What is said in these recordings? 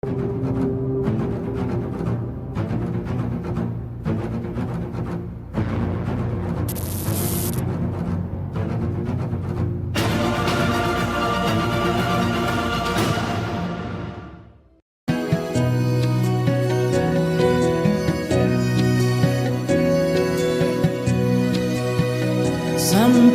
Some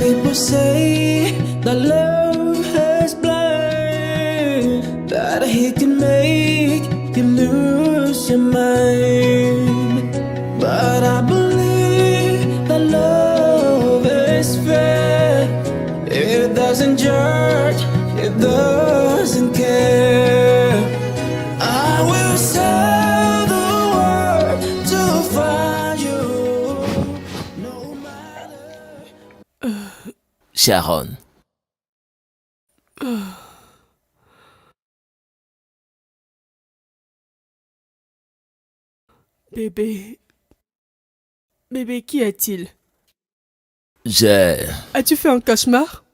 people say that love is blind, that he can make you lose your mind. But I believe that love is fair. It doesn't judge, it doesn't care. I will sail the world to find you, no matter. Sharon. Bébé. Bébé, qu'y a-t-il? As-tu fait un cauchemar?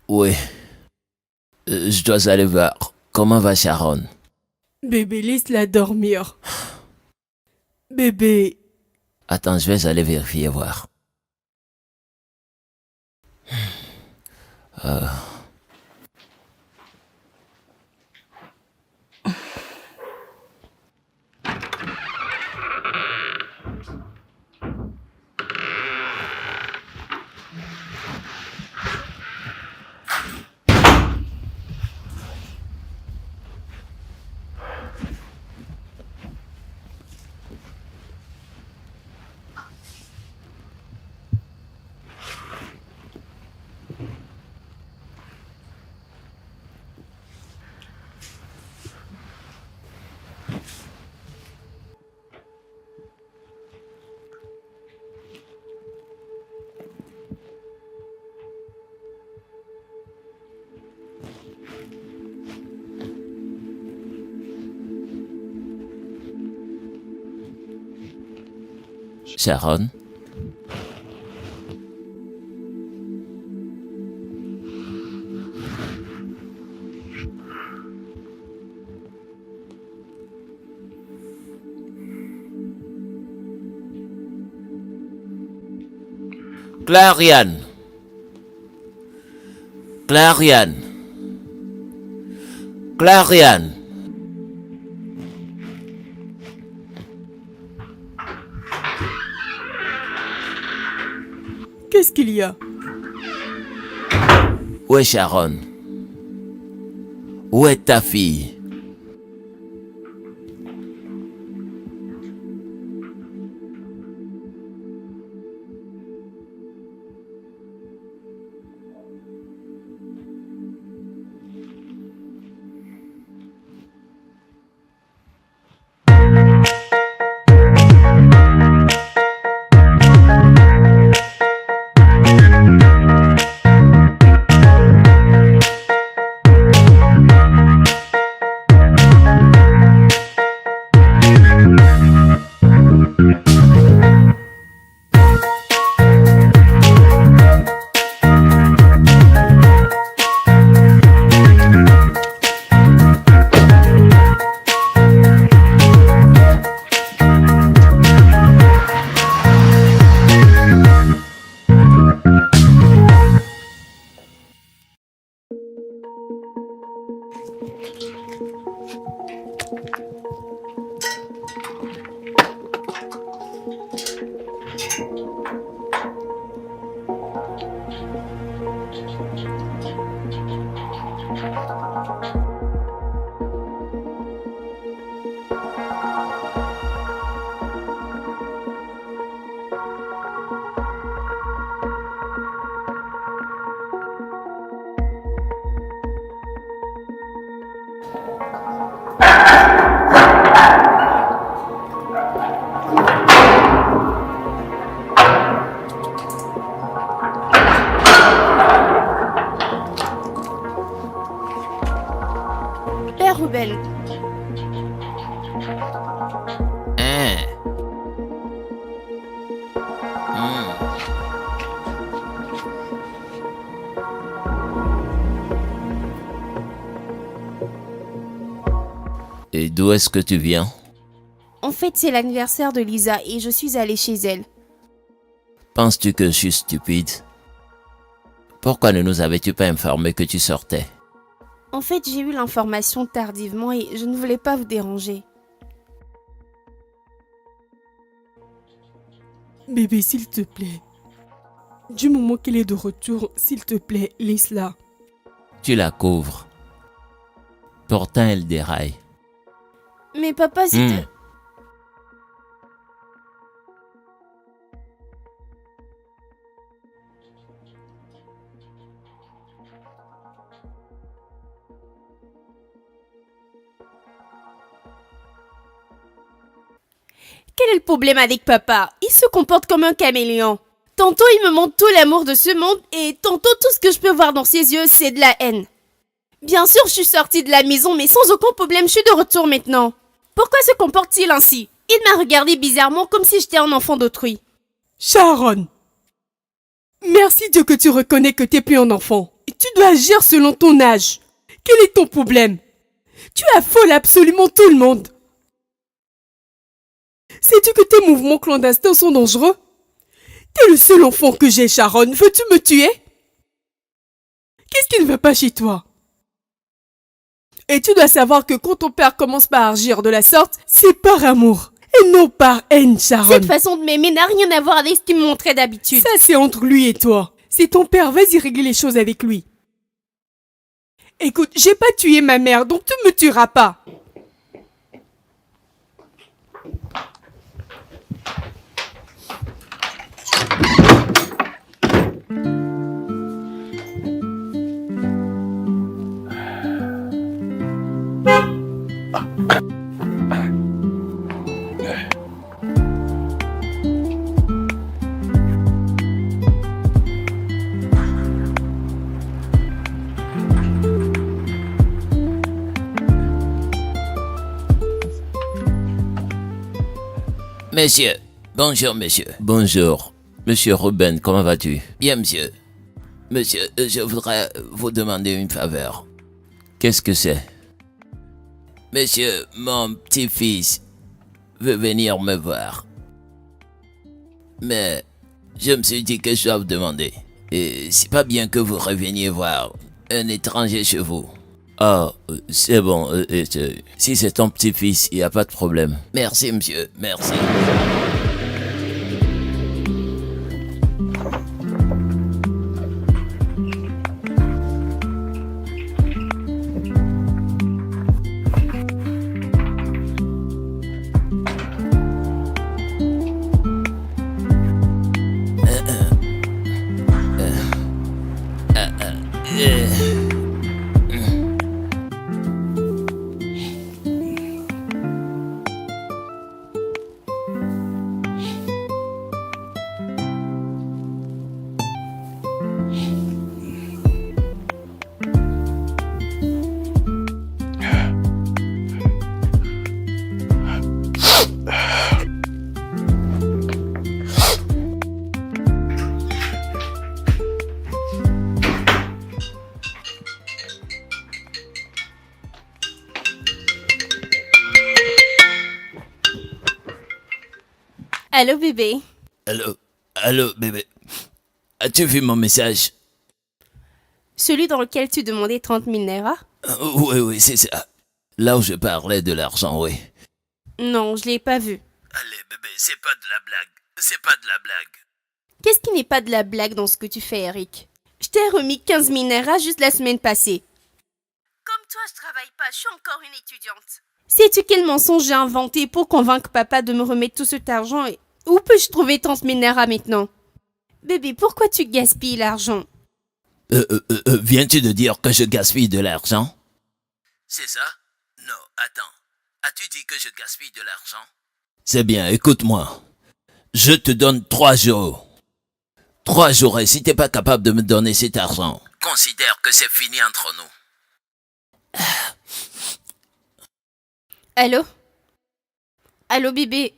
Oui. Je dois aller voir. Comment va Sharon? Bébé, laisse-la dormir. Bébé. Attends, je vais aller vérifier voir. Sharon? Clariane. Clariane. Clariane. Qu'est-ce qu'il y a? Où est Sharon? Où est ta fille? Et d'où est-ce que tu viens? En fait, c'est l'anniversaire de Lisa et je suis allée chez elle. Penses-tu que je suis stupide? Pourquoi ne nous avais-tu pas informé que tu sortais? En fait, j'ai eu l'information tardivement et je ne voulais pas vous déranger. Bébé, s'il te plaît. Du moment qu'elle est de retour, s'il te plaît, laisse-la. Tu la couvres. Pourtant, elle déraille. Mais papa, c'était... Quel est le problème avec papa? Il se comporte comme un caméléon. Tantôt il me montre tout l'amour de ce monde et tantôt tout ce que je peux voir dans ses yeux c'est de la haine. Bien sûr je suis sortie de la maison mais sans aucun problème je suis de retour maintenant. Pourquoi se comporte-t-il ainsi? Il m'a regardé bizarrement comme si j'étais un enfant d'autrui. Sharon! Merci Dieu que tu reconnais que t'es plus un enfant. Et tu dois agir selon ton âge. Quel est ton problème? Tu affoles absolument tout le monde. Sais-tu que tes mouvements clandestins sont dangereux? T'es le seul enfant que j'ai, Sharon. Veux-tu me tuer? Qu'est-ce qui ne va pas chez toi? Et tu dois savoir que quand ton père commence par agir de la sorte, c'est par amour et non par haine, Sharon. Cette façon de m'aimer n'a rien à voir avec ce qu'il me montrait d'habitude. Ça, c'est entre lui et toi. C'est ton père, vas-y régler les choses avec lui. Écoute, j'ai pas tué ma mère, donc tu me tueras pas. Monsieur. Bonjour, monsieur. Bonjour. Monsieur Ruben, comment vas-tu? Bien, monsieur. Monsieur, je voudrais vous demander une faveur. Qu'est-ce que c'est? Monsieur, mon petit-fils veut venir me voir. Mais je me suis dit que je dois vous demander. Et c'est pas bien que vous reveniez voir un étranger chez vous. Ah, c'est bon. Si c'est ton petit-fils, il n'y a pas de problème. Merci, monsieur. Merci. Allô bébé? Allô, bébé. As-tu vu mon message? Celui dans lequel tu demandais 30 000 naira? Oui, c'est ça. Là où je parlais de l'argent, oui. Non, je l'ai pas vu. Allez, bébé, c'est pas de la blague. C'est pas de la blague. Qu'est-ce qui n'est pas de la blague dans ce que tu fais, Eric? Je t'ai remis 15 000 naira juste la semaine passée. Comme toi, je travaille pas, je suis encore une étudiante. Sais-tu quel mensonge j'ai inventé pour convaincre papa de me remettre tout cet argent et où peux-je trouver 30 000 naira maintenant? Bébé, pourquoi tu gaspilles l'argent? Viens-tu de dire que je gaspille de l'argent? C'est ça? Non, attends. As-tu dit que je gaspille de l'argent? C'est bien, écoute-moi. Je te donne 3 jours. 3 jours et si t'es pas capable de me donner cet argent, considère que c'est fini entre nous. Allô? Allô bébé?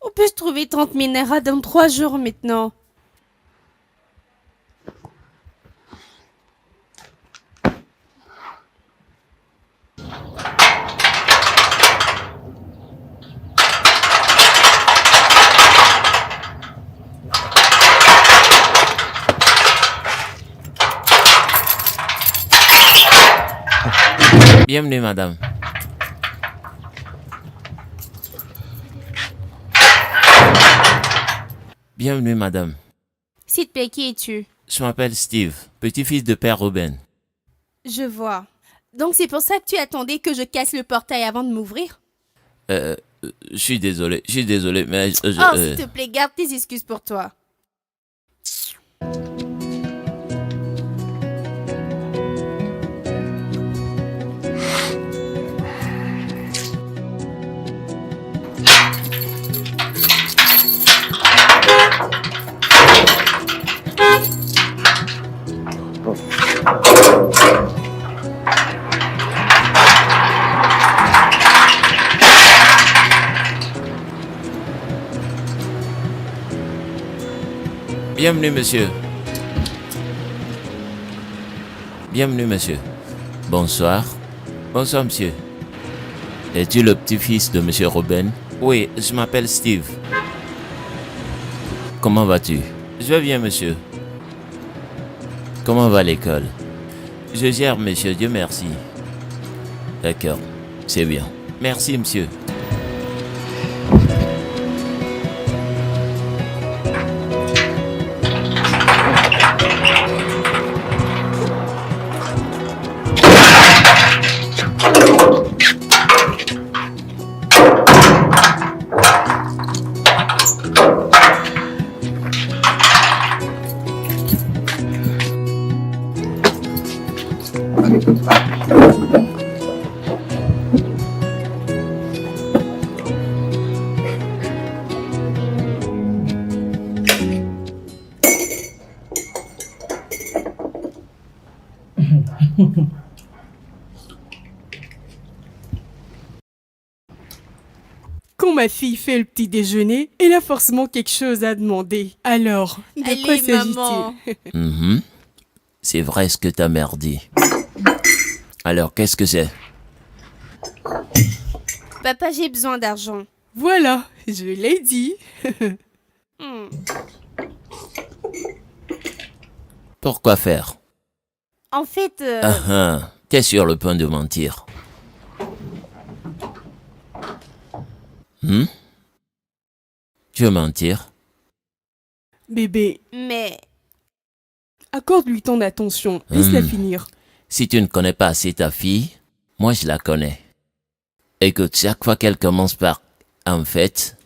Où peux-je trouver 30 000 naira dans 3 jours maintenant? Bienvenue, madame. Bienvenue, madame. S'il te plaît, qui es-tu? Je m'appelle Steve, petit-fils de père Ruben. Je vois. Donc c'est pour ça que tu attendais que je casse le portail avant de m'ouvrir? Je suis désolé, mais... Oh, s'il te plaît, garde tes excuses pour toi. Bienvenue, monsieur. Bienvenue, monsieur. Bonsoir. Bonsoir, monsieur. Es-tu le petit-fils de monsieur Ruben? Oui, je m'appelle Steve. Comment vas-tu? Je vais bien, monsieur. Comment va l'école? Je gère, monsieur, Dieu merci. D'accord, c'est bien. Merci, monsieur. Quand ma fille fait le petit déjeuner, elle a forcément quelque chose à demander. Alors, de quoi Allez, maman. s'agit-il? Mhm. C'est vrai ce que ta mère dit. Alors, qu'est-ce que c'est? Papa, j'ai besoin d'argent. Voilà, je l'ai dit. Hmm. Pourquoi faire? En fait, T'es sur le point de mentir. Tu veux mentir? Bébé, mais accorde-lui ton attention. Laisse-la finir. Si tu ne connais pas assez ta fille, moi je la connais. Écoute, chaque fois qu'elle commence par « en fait »,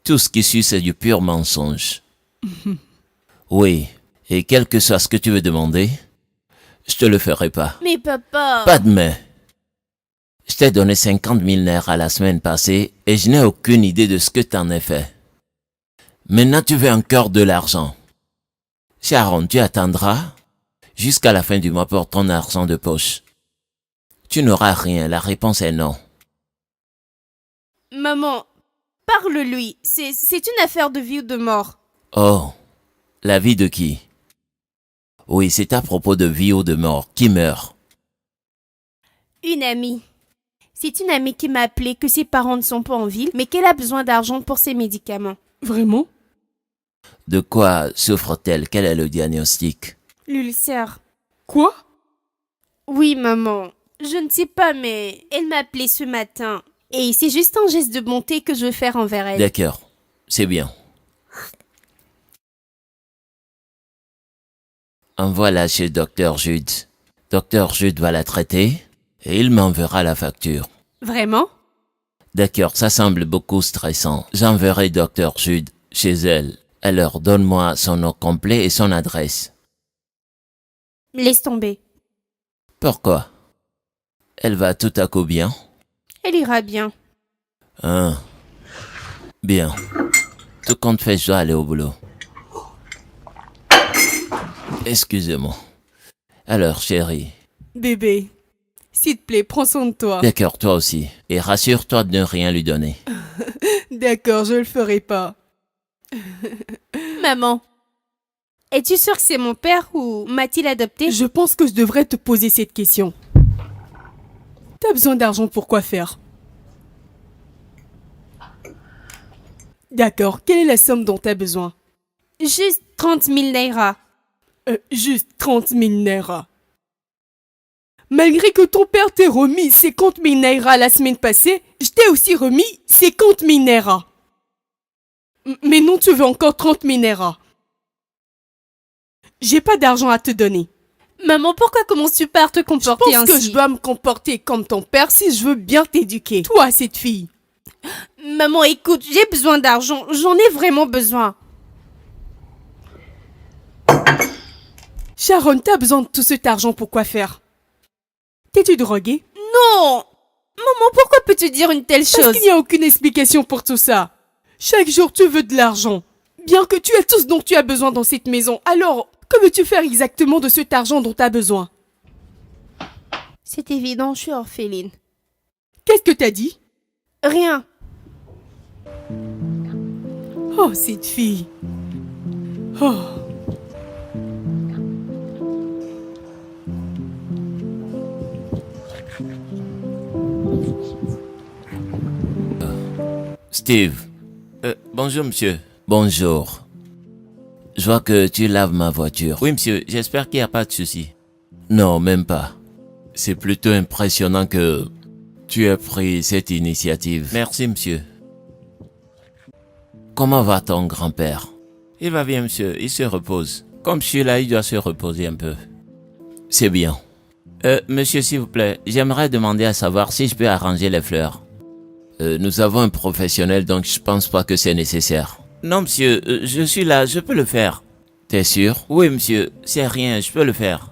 tout ce qui suit c'est du pur mensonge. Oui, et quel que soit ce que tu veux demander, je te le ferai pas. Mais papa... Pas de mais. Je t'ai donné 50 000 nerfs à la semaine passée et je n'ai aucune idée de ce que t'en as fait. Maintenant tu veux encore de l'argent. Sharon, tu attendras jusqu'à la fin du mois pour ton argent de poche. Tu n'auras rien, la réponse est non. Maman, parle-lui. C'est une affaire de vie ou de mort. Oh, la vie de qui? Oui, c'est à propos de vie ou de mort. Qui meurt? Une amie. C'est une amie qui m'a appelé que ses parents ne sont pas en ville, mais qu'elle a besoin d'argent pour ses médicaments. Vraiment? De quoi souffre-t-elle? Quel est le diagnostic? L'ulcère. Quoi? Oui, maman. Je ne sais pas, mais elle m'a appelé ce matin. Et c'est juste un geste de bonté que je veux faire envers elle. D'accord, c'est bien. Envoie-la chez Dr Jude. Dr Jude va la traiter et il m'enverra la facture. Vraiment? D'accord, ça semble beaucoup stressant. J'enverrai Dr Jude chez elle. Alors donne-moi son nom complet et son adresse. Laisse tomber. Pourquoi? Elle va tout à coup bien? Elle ira bien. Hein? Bien. Tout compte fait, je dois aller au boulot. Excusez-moi. Alors, chérie. Bébé, s'il te plaît, prends soin de toi. D'accord, toi aussi. Et rassure-toi de ne rien lui donner. D'accord, je le ferai pas. Maman, es-tu sûre que c'est mon père ou m'a-t-il adopté? Je pense que je devrais te poser cette question. T'as besoin d'argent pour quoi faire? D'accord, quelle est la somme dont t'as besoin? Juste 30 000 naira. Juste 30 000 naira. Malgré que ton père t'ait remis 50 000 naira la semaine passée, je t'ai aussi remis 50 000 naira. Mais non, tu veux encore 30 000 naira. J'ai pas d'argent à te donner. Maman, pourquoi commences-tu pas à te Je comporter pense ainsi? que je dois me comporter comme ton père si je veux bien t'éduquer. Toi, cette fille. Maman, écoute, j'ai besoin d'argent. J'en ai vraiment besoin. Sharon, t'as besoin de tout cet argent pour quoi faire? T'es-tu droguée? Non! Maman, pourquoi peux-tu dire une telle Parce chose? qu'il n'y a aucune explication pour tout ça. Chaque jour, tu veux de l'argent. Bien que tu aies tout ce dont tu as besoin dans cette maison, alors, que veux-tu faire exactement de cet argent dont tu as besoin? C'est évident, je suis orpheline. Qu'est-ce que t'as dit? Rien. Oh, cette fille. Oh. Steve. Bonjour, monsieur. Bonjour. Je vois que tu laves ma voiture. Oui, monsieur. J'espère qu'il n'y a pas de souci. Non, même pas. C'est plutôt impressionnant que tu aies pris cette initiative. Merci, monsieur. Comment va ton grand-père? Il va bien, monsieur. Il se repose. Comme je suis là, il doit se reposer un peu. C'est bien. Monsieur, s'il vous plaît, j'aimerais demander à savoir si je peux arranger les fleurs. Nous avons un professionnel, donc je pense pas que c'est nécessaire. Non, monsieur, je suis là, je peux le faire. T'es sûr? Oui, monsieur, c'est rien, je peux le faire.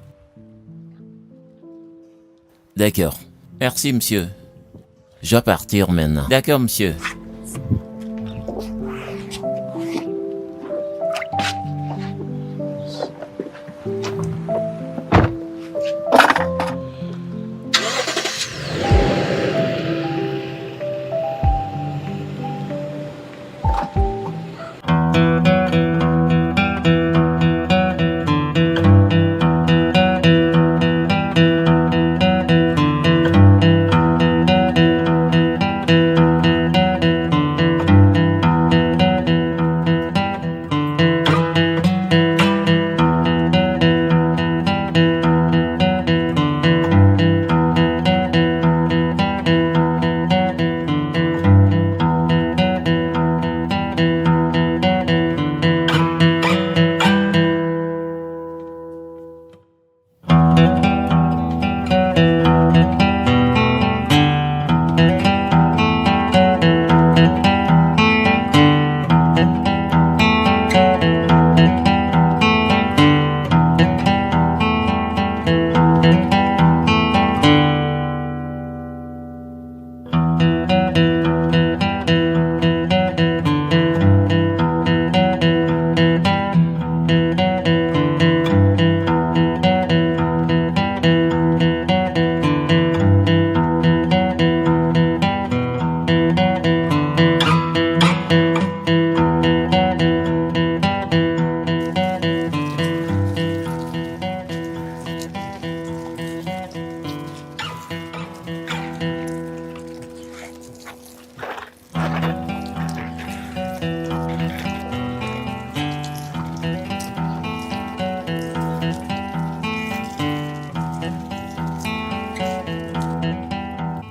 D'accord. Merci, monsieur. Je dois partir maintenant. D'accord, monsieur.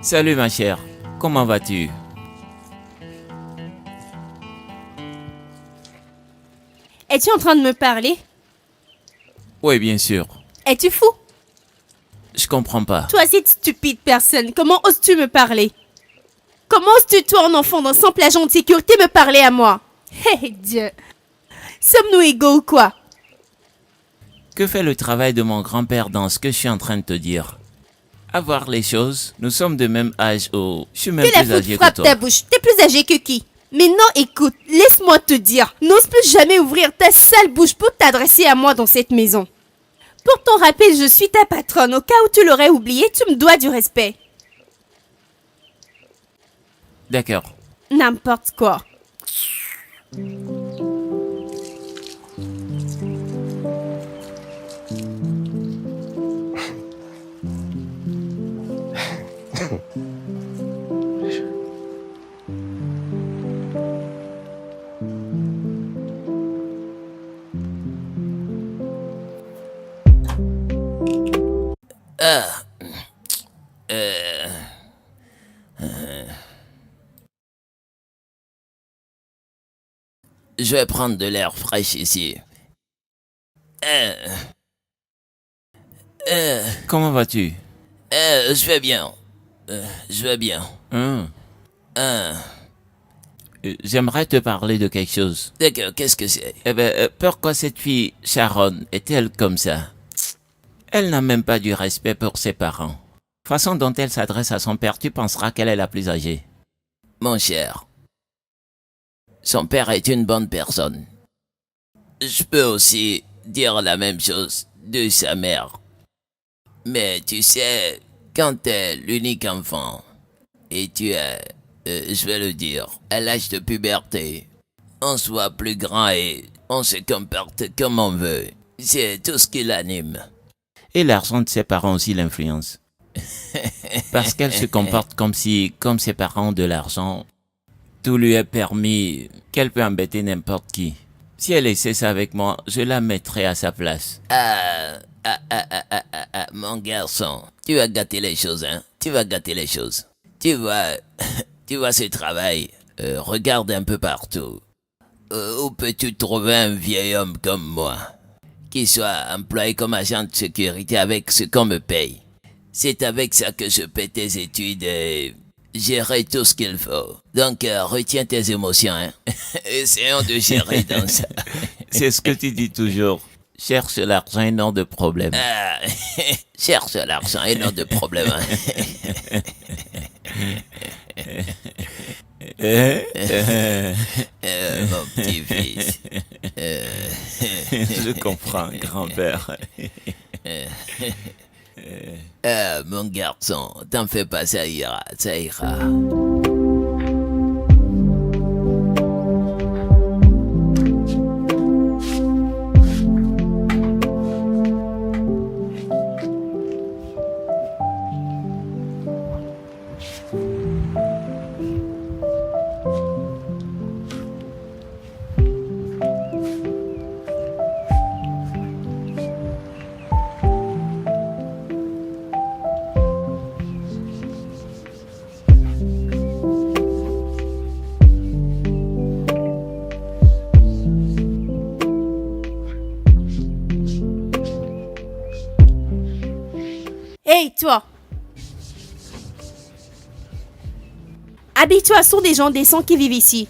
Salut ma chère, comment vas-tu? Es-tu en train de me parler? Oui, bien sûr. Es-tu fou? Je comprends pas. Toi, cette stupide personne, comment oses-tu me parler? Comment oses-tu, toi, un enfant d'un simple agent de sécurité, me parler à moi? Hé, Dieu! Sommes-nous égaux ou quoi? Que fait le travail de mon grand-père dans ce que je suis en train de te dire? À voir les choses, nous sommes de même âge ou je suis même Que la plus faute âgé que frappe toi. ta bouche. T'es plus âgé que qui? Mais non, écoute, laisse-moi te dire. N'ose plus jamais ouvrir ta sale bouche pour t'adresser à moi dans cette maison. Pour ton rappel, je suis ta patronne. Au cas où tu l'aurais oublié, tu me dois du respect. D'accord. N'importe quoi. Je vais prendre de l'air fraîche ici. Comment vas-tu? Je vais bien. Je vais bien. J'aimerais te parler de quelque chose. D'accord, qu'est-ce que c'est? Pourquoi cette fille, Sharon, est-elle comme ça? Elle n'a même pas du respect pour ses parents. Façon dont elle s'adresse à son père, tu penseras qu'elle est la plus âgée. Mon cher, son père est une bonne personne. Je peux aussi dire la même chose de sa mère. Mais tu sais, quand t'es l'unique enfant, et tu es, je vais le dire, à l'âge de puberté, on se voit plus grand et on se comporte comme on veut. C'est tout ce qui l'anime. Et l'argent de ses parents aussi l'influence. Parce qu'elle se comporte comme ses parents ont de l'argent, tout lui est permis, qu'elle peut embêter n'importe qui. Si elle essaie ça avec moi, je la mettrai à sa place. Mon garçon, tu vas gâter les choses, hein. Tu vas gâter les choses. Tu vois ce travail, regarde un peu partout. Où peux-tu trouver un vieil homme comme moi, qui soit employé comme agent de sécurité avec ce qu'on me paye? C'est avec ça que je paie tes études et gérer tout ce qu'il faut. Donc, retiens tes émotions, hein. Essayons de gérer dans ça. C'est ce que tu dis toujours. Cherche l'argent et non de problème. Cherche l'argent et non de problème. Mon petit-fils. Je comprends, grand-père. Mon garçon, t'en fais pas, ça ira, ça ira. Hey, toi! Habille-toi, ce sont des gens décents qui vivent ici.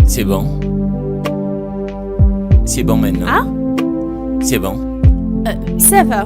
C'est bon. C'est bon maintenant. Ah? C'est bon. Ça va.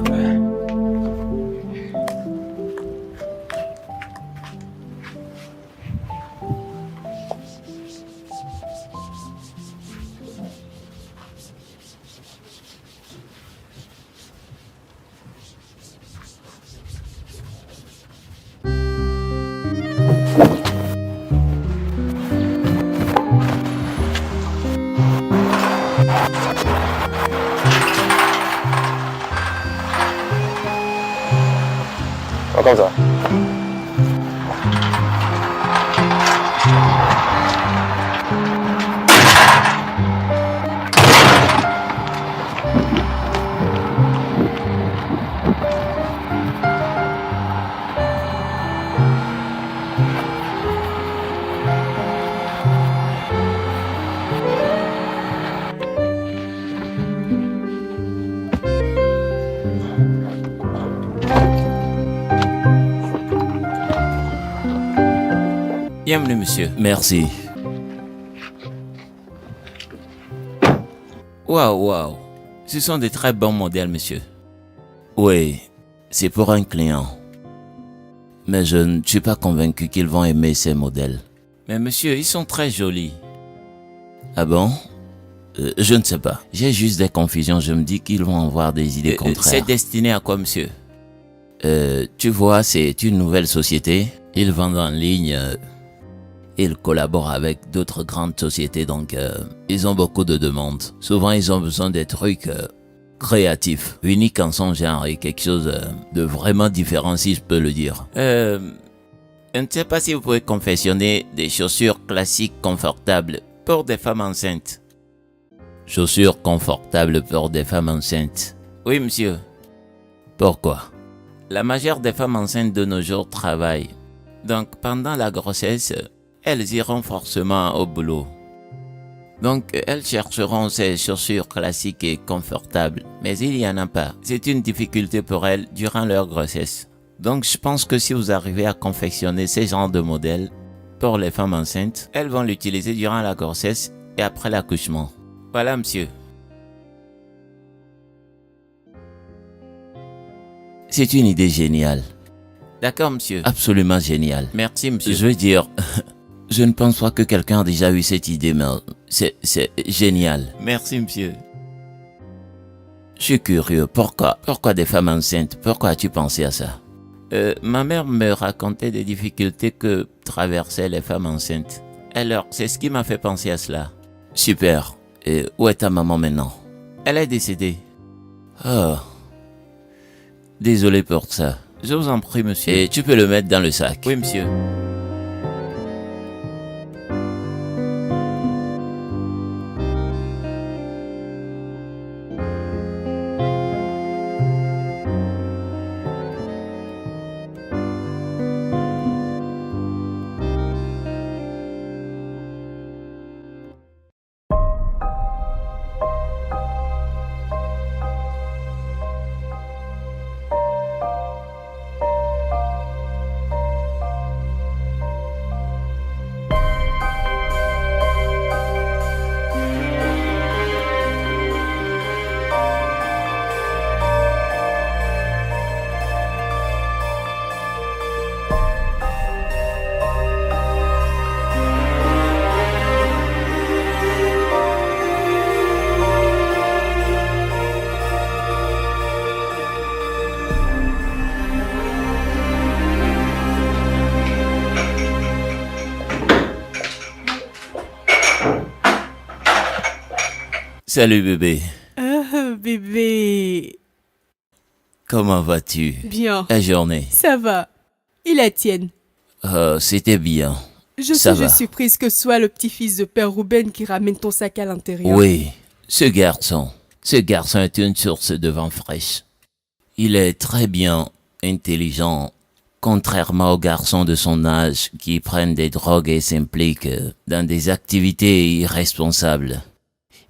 Comme ça. Bienvenue, monsieur. Merci. Waouh. Ce sont des très bons modèles, monsieur. Oui, c'est pour un client. Mais je ne suis pas convaincu qu'ils vont aimer ces modèles. Mais monsieur, ils sont très jolis. Ah bon? Je ne sais pas. J'ai juste des confusions. Je me dis qu'ils vont avoir des idées contraires. C'est destiné à quoi, monsieur? Tu vois, c'est une nouvelle société. Ils vendent en ligne. Ils collaborent avec d'autres grandes sociétés, donc ils ont beaucoup de demandes. Souvent, ils ont besoin des trucs créatif, unique en son genre et quelque chose de vraiment différent si je peux le dire. Je ne sais pas si vous pouvez confectionner des chaussures classiques confortables pour des femmes enceintes. Chaussures confortables pour des femmes enceintes. Oui, monsieur. Pourquoi? La majeure des femmes enceintes de nos jours travaillent. Donc, pendant la grossesse, elles iront forcément au boulot. Donc, elles chercheront ces chaussures classiques et confortables. Mais il n'y en a pas. C'est une difficulté pour elles durant leur grossesse. Donc, je pense que si vous arrivez à confectionner ces genres de modèles pour les femmes enceintes, elles vont l'utiliser durant la grossesse et après l'accouchement. Voilà, monsieur. C'est une idée géniale. D'accord, monsieur. Absolument géniale. Merci, monsieur. Je veux dire, je ne pense pas que quelqu'un a déjà eu cette idée, mais c'est génial. Merci, monsieur. Je suis curieux. Pourquoi des femmes enceintes? Pourquoi as-tu pensé à ça? Ma mère me racontait des difficultés que traversaient les femmes enceintes. Alors, c'est ce qui m'a fait penser à cela. Super. Et où est ta maman maintenant? Elle est décédée. Oh. Désolé pour ça. Je vous en prie, monsieur. Et tu peux le mettre dans le sac. Oui, monsieur. Salut bébé. Ah, bébé. Comment vas-tu? Bien. La journée? Ça va. Et la tienne? C'était bien. Je suis prise que ce soit le petit-fils de Père Ruben qui ramène ton sac à l'intérieur. Oui, ce garçon est une source de vent fraîche. Il est très bien, intelligent, contrairement aux garçons de son âge qui prennent des drogues et s'impliquent dans des activités irresponsables.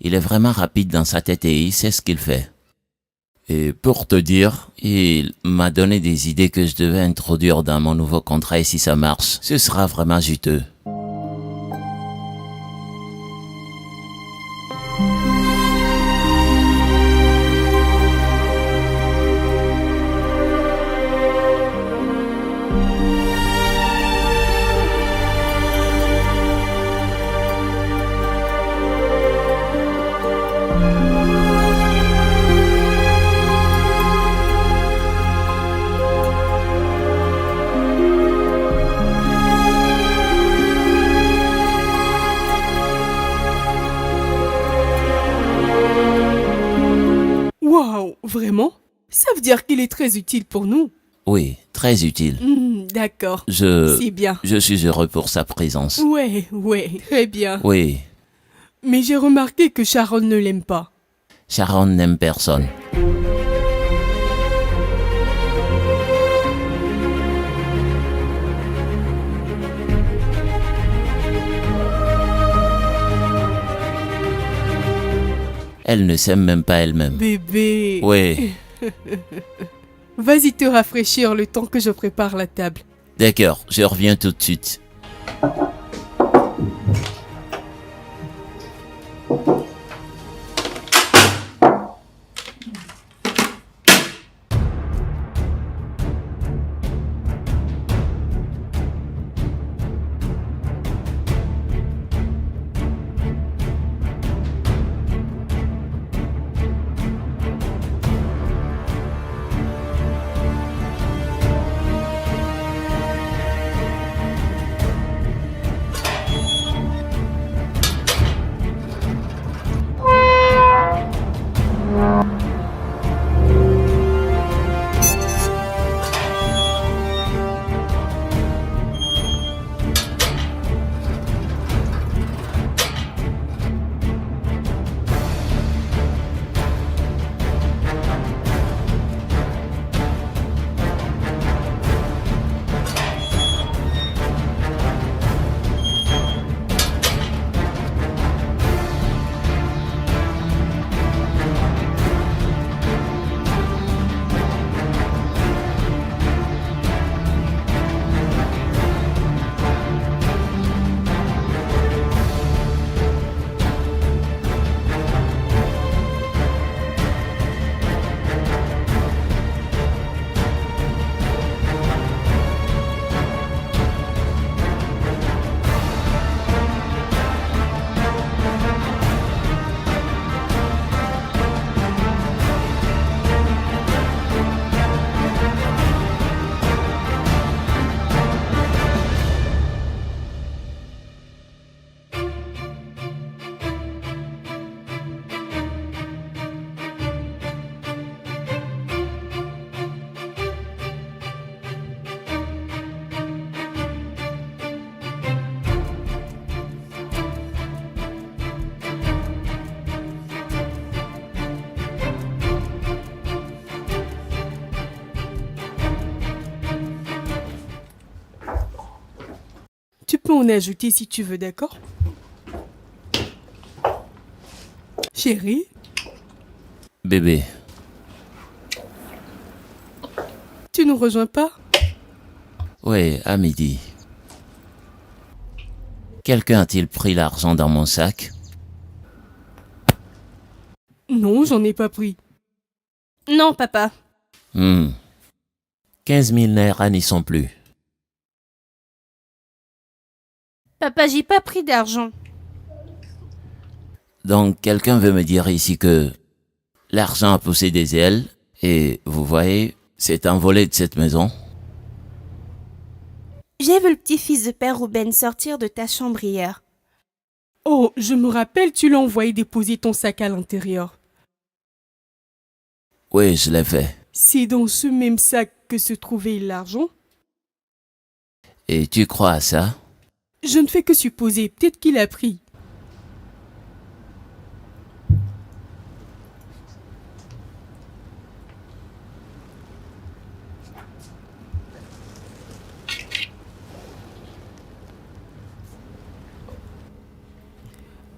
Il est vraiment rapide dans sa tête et il sait ce qu'il fait. Et pour te dire, il m'a donné des idées que je devais introduire dans mon nouveau contrat et si ça marche, ce sera vraiment juteux. Waouh, vraiment? Ça veut dire qu'il est très utile pour nous. Oui, très utile. D'accord. C'est bien. Je suis heureux pour sa présence. Ouais, très bien. Oui. Mais j'ai remarqué que Sharon ne l'aime pas. Sharon n'aime personne. Elle ne s'aime même pas elle-même. Bébé. Oui. Vas-y te rafraîchir le temps que je prépare la table. D'accord, je reviens tout de suite. peux en ajouter si tu veux, d'accord? Chérie, Bébé, tu nous rejoins pas? oui, à midi. Quelqu'un a-t-il pris l'argent dans mon sac? Non, j'en ai pas pris. Non, papa. 15 000 naira n'y sont plus. Papa, j'ai pas pris d'argent. Donc, quelqu'un veut me dire ici que l'argent a poussé des ailes et, vous voyez, c'est envolé de cette maison. J'ai vu le petit-fils de père Ruben sortir de ta chambre hier. Oh, je me rappelle, tu l'as envoyé déposer ton sac à l'intérieur. Oui, je l'ai fait. C'est dans ce même sac que se trouvait l'argent? Et tu crois à ça? Je ne fais que supposer, peut-être qu'il a pris.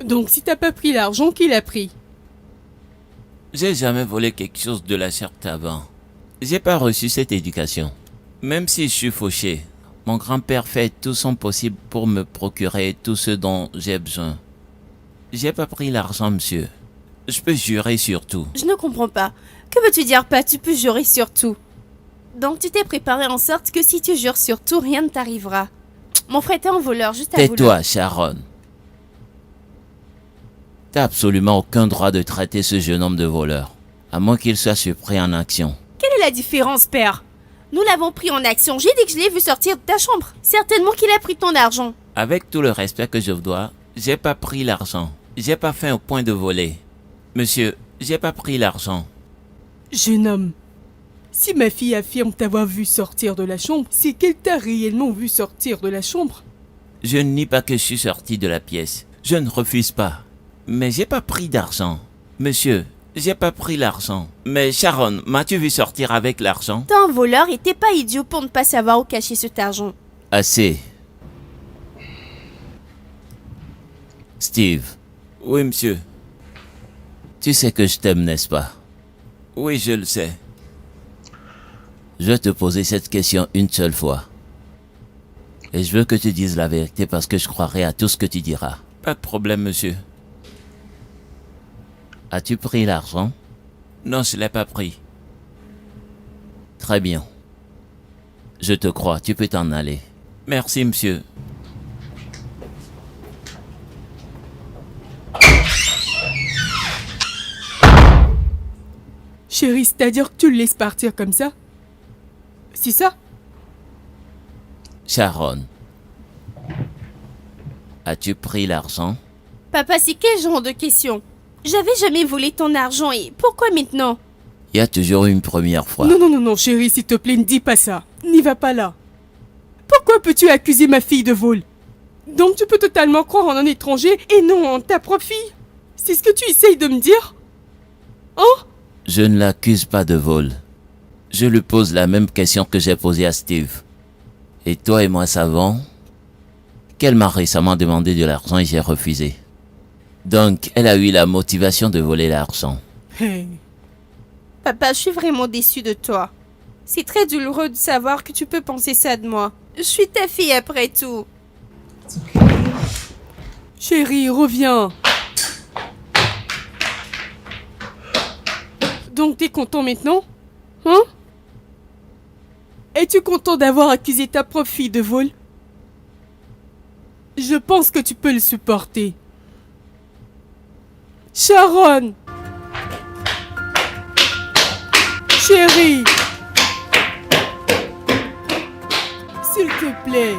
Donc si t'as pas pris l'argent, qui l'a pris? J'ai jamais volé quelque chose de la sorte avant. J'ai pas reçu cette éducation. Même si je suis fauché, mon grand-père fait tout son possible pour me procurer tout ce dont j'ai besoin. J'ai pas pris l'argent, monsieur. Je peux jurer sur tout. Je ne comprends pas. Que veux-tu dire, pas? Tu peux jurer sur tout. Donc tu t'es préparé en sorte que si tu jures sur tout, rien ne t'arrivera. Mon frère était un voleur, juste à vouloir. Tais-toi, Sharon. T'as absolument aucun droit de traiter ce jeune homme de voleur, à moins qu'il soit surpris en action. Quelle est la différence, père? Nous l'avons pris en action. J'ai dit que je l'ai vu sortir de ta chambre. Certainement qu'il a pris ton argent. Avec tout le respect que je vous dois, j'ai pas pris l'argent. J'ai pas fait au point de voler. Monsieur, j'ai pas pris l'argent. Jeune homme, si ma fille affirme t'avoir vu sortir de la chambre, c'est qu'elle t'a réellement vu sortir de la chambre. Je ne nie pas que je suis sorti de la pièce. Je ne refuse pas. Mais j'ai pas pris d'argent. Monsieur, j'ai pas pris l'argent. Mais Sharon, m'as-tu vu sortir avec l'argent? T'es un voleur et t'es pas idiot pour ne pas savoir où cacher cet argent. Assez. Steve. Oui, monsieur. Tu sais que je t'aime, n'est-ce pas? Oui, je le sais. Je vais te poser cette question une seule fois. Et je veux que tu dises la vérité parce que je croirai à tout ce que tu diras. Pas de problème, monsieur. As-tu pris l'argent? Non, je l'ai pas pris. Très bien. Je te crois, tu peux t'en aller. Merci, monsieur. Chérie, c'est-à-dire que tu le laisses partir comme ça? C'est ça? Sharon. As-tu pris l'argent? Papa, c'est quel genre de question? J'avais jamais volé ton argent et pourquoi maintenant? Il y a toujours une première fois. Non, chérie, s'il te plaît, ne dis pas ça. N'y va pas là. Pourquoi peux-tu accuser ma fille de vol? Donc tu peux totalement croire en un étranger et non en ta propre fille? C'est ce que tu essayes de me dire? Hein? Je ne l'accuse pas de vol. Je lui pose la même question que j'ai posée à Steve. Et toi et moi savons qu'elle m'a récemment demandé de l'argent et j'ai refusé. Donc, elle a eu la motivation de voler l'argent. Hey. Papa, je suis vraiment déçue de toi. C'est très douloureux de savoir que tu peux penser ça de moi. Je suis ta fille après tout. Chérie, reviens. Donc t'es content maintenant? Hein? Es-tu content d'avoir accusé ta propre fille de vol? Je pense que tu peux le supporter. Sharon! Chérie! S'il te plaît.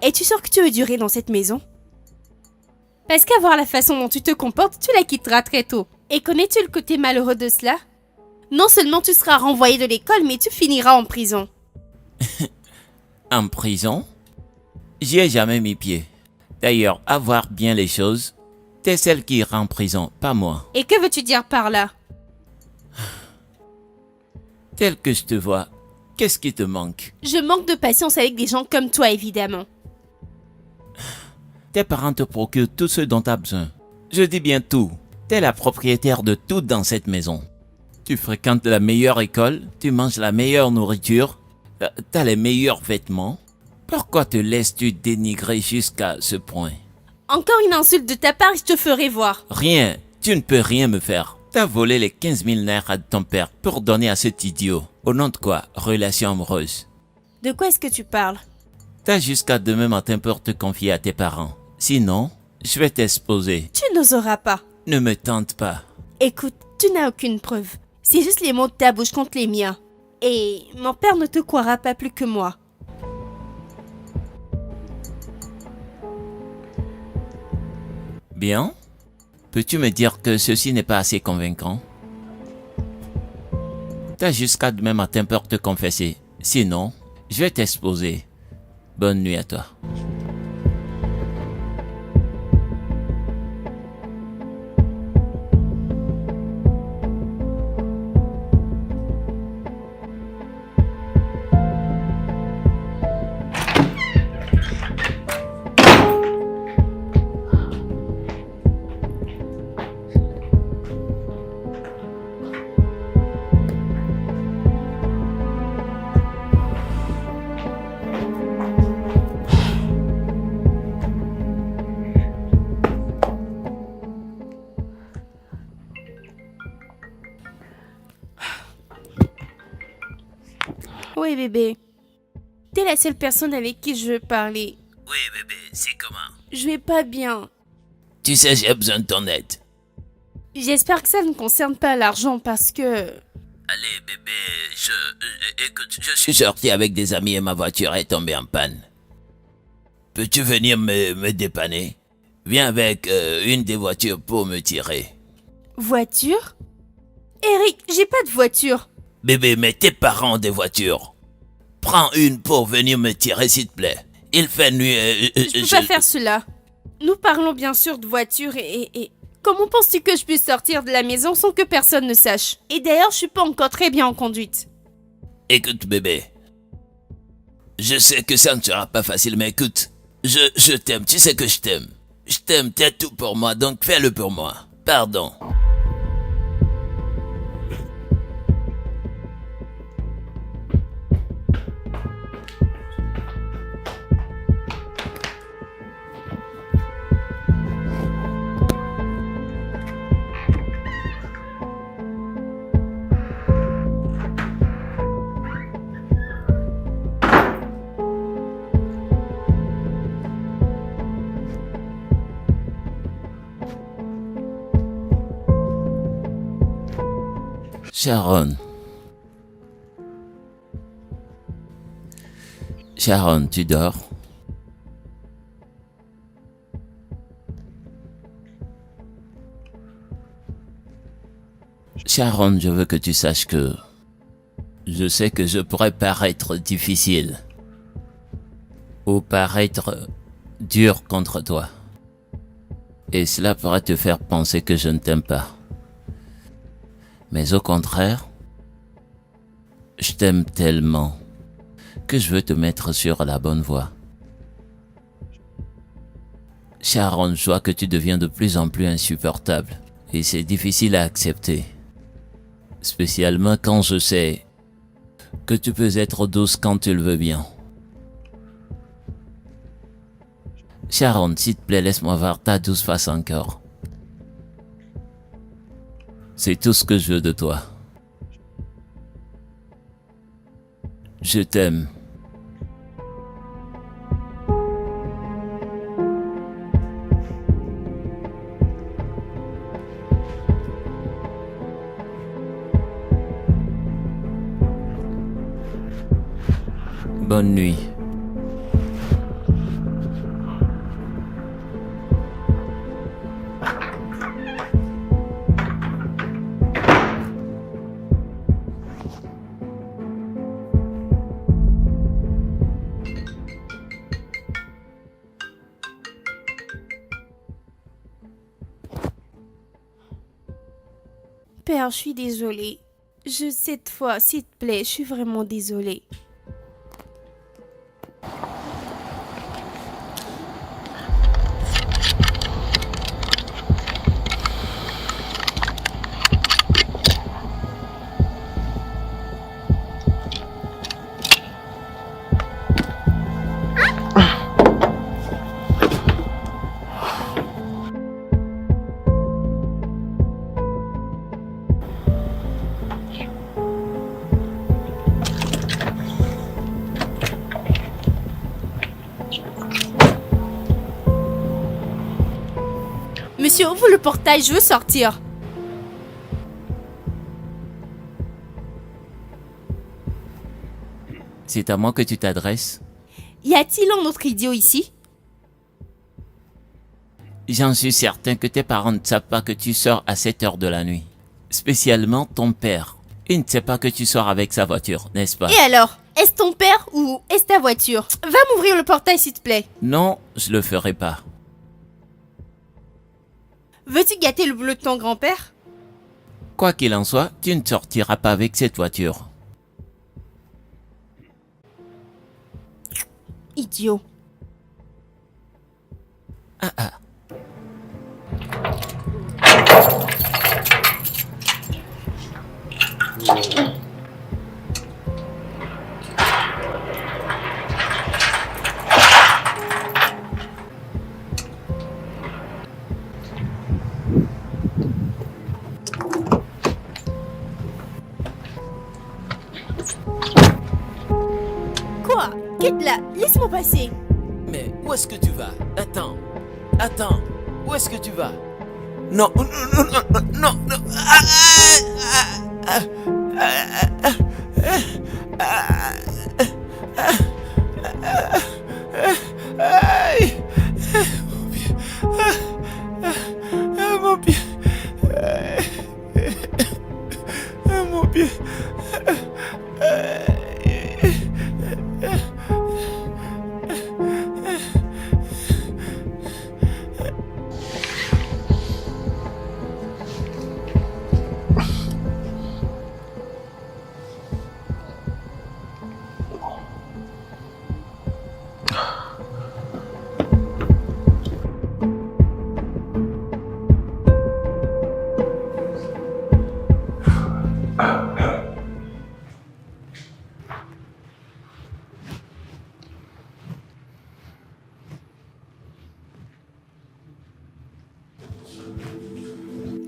Es-tu sûr que tu veux durer dans cette maison? Parce qu'à voir la façon dont tu te comportes, tu la quitteras très tôt. Et connais-tu le côté malheureux de cela? Non seulement tu seras renvoyé de l'école, mais tu finiras en prison. En prison? J'y ai jamais mis pied. D'ailleurs, à voir bien les choses, t'es celle qui ira en prison, pas moi. Et que veux-tu dire par là? Tel que je te vois, qu'est-ce qui te manque? Je manque de patience avec des gens comme toi, évidemment. Tes parents te procurent tout ce dont tu as besoin. Je dis bien tout. T'es la propriétaire de tout dans cette maison. Tu fréquentes la meilleure école, tu manges la meilleure nourriture, t'as les meilleurs vêtements. Pourquoi te laisses-tu dénigrer jusqu'à ce point? Encore une insulte de ta part et je te ferai voir. Rien, tu ne peux rien me faire. T'as volé les 15 000 naira de ton père pour donner à cet idiot. Au nom de quoi? Relation amoureuse. De quoi est-ce que tu parles? T'as jusqu'à demain matin pour te confier à tes parents. Sinon, je vais t'exposer. Tu n'oseras pas. Ne me tente pas. Écoute, tu n'as aucune preuve. C'est juste les mots de ta bouche contre les miens. Et mon père ne te croira pas plus que moi. Bien. Peux-tu me dire que ceci n'est pas assez convaincant? T'as jusqu'à demain matin pour te confesser. Sinon, je vais t'exposer. Bonne nuit à toi. Oui, bébé. T'es la seule personne avec qui je veux parler. Oui, bébé, c'est comment? Je vais pas bien. Tu sais, j'ai besoin de ton aide. J'espère que ça ne concerne pas l'argent parce que... Allez, bébé, écoute, je suis sorti avec des amis et ma voiture est tombée en panne. Peux-tu venir me dépanner? Viens avec une des voitures pour me tirer. Voiture? Eric, j'ai pas de voiture. Bébé, mais tes parents ont des voitures. Prends une pour venir me tirer, s'il te plaît. Il fait nuit. Je peux pas faire cela. Nous parlons bien sûr de voiture et... Comment penses-tu que je puisse sortir de la maison sans que personne ne sache? Et d'ailleurs, je suis pas encore très bien en conduite. Écoute, bébé. Je sais que ça ne sera pas facile, mais écoute. Je t'aime, tu sais que je t'aime. Je t'aime, t'es tout pour moi, donc fais-le pour moi. Pardon. Sharon. Sharon, tu dors? Sharon, je veux que tu saches que je sais que je pourrais paraître difficile ou paraître dur contre toi. Et cela pourrait te faire penser que je ne t'aime pas. Mais au contraire, je t'aime tellement que je veux te mettre sur la bonne voie. Sharon, je vois que tu deviens de plus en plus insupportable et c'est difficile à accepter. Spécialement quand je sais que tu peux être douce quand tu le veux bien. Sharon, s'il te plaît, laisse-moi voir ta douce face encore. C'est tout ce que je veux de toi. Je t'aime. Bonne nuit. Père, je suis désolée. Cette fois, s'il te plaît, je suis vraiment désolée. Monsieur, ouvre le portail, je veux sortir. C'est à moi que tu t'adresses? Y a-t-il un autre idiot ici? J'en suis certain que tes parents ne savent pas que tu sors à cette heure de la nuit. Spécialement ton père. Il ne sait pas que tu sors avec sa voiture, n'est-ce pas? Et alors? Est-ce ton père ou est-ce ta voiture? Va m'ouvrir le portail s'il te plaît. Non, je le ferai pas. Veux-tu gâter le boulot de ton grand-père? Quoi qu'il en soit, tu ne sortiras pas avec cette voiture. Idiot. Quoi? Quitte là, laisse-moi passer. Mais où est-ce que tu vas? Attends, où est-ce que tu vas? Non, non, non, non, non, non. Aïe. Mon pied. Mon pied.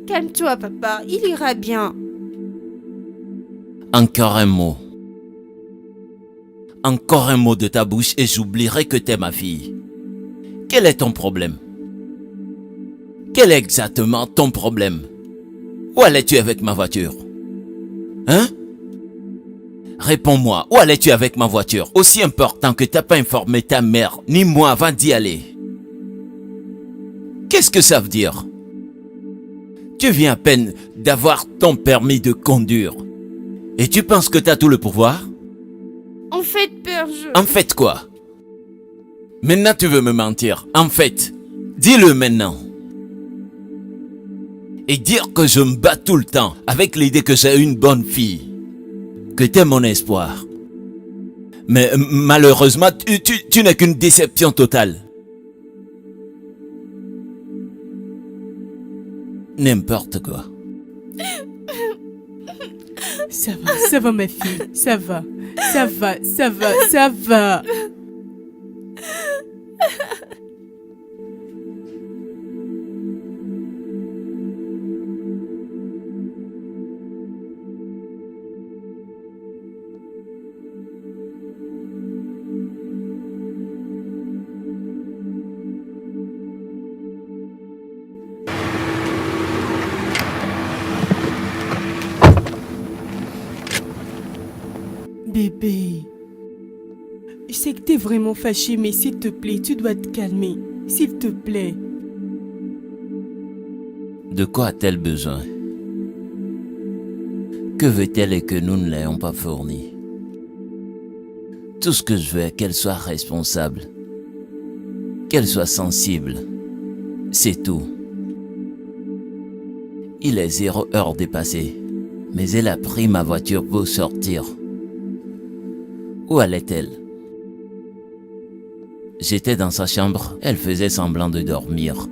Calme-toi, papa, il ira bien. Encore un mot. Encore un mot de ta bouche et j'oublierai que t'es ma fille. Quel est ton problème? Quel est exactement ton problème? Où allais-tu avec ma voiture? Hein? Réponds-moi, où allais-tu avec ma voiture? Aussi important que t'as pas informé ta mère ni moi avant d'y aller. Qu'est-ce que ça veut dire? Tu viens à peine d'avoir ton permis de conduire. Et tu penses que t'as tout le pouvoir? En fait, père, En fait quoi? Maintenant tu veux me mentir. En fait, dis-le maintenant. Et dire que je me bats tout le temps avec l'idée que j'ai une bonne fille. Que t'es mon espoir. Mais malheureusement, tu n'es qu'une déception totale. N'importe quoi. Ça va ma fille, ça va. Bébé, je sais que t'es vraiment fâché, mais s'il te plaît, tu dois te calmer. S'il te plaît. De quoi a-t-elle besoin? Que veut-elle et que nous ne l'ayons pas fourni? Tout ce que je veux est qu'elle soit responsable. Qu'elle soit sensible. C'est tout. Il est 0 heure dépassée, mais elle a pris ma voiture pour sortir. Où allait-elle? J'étais dans sa chambre, elle faisait semblant de dormir.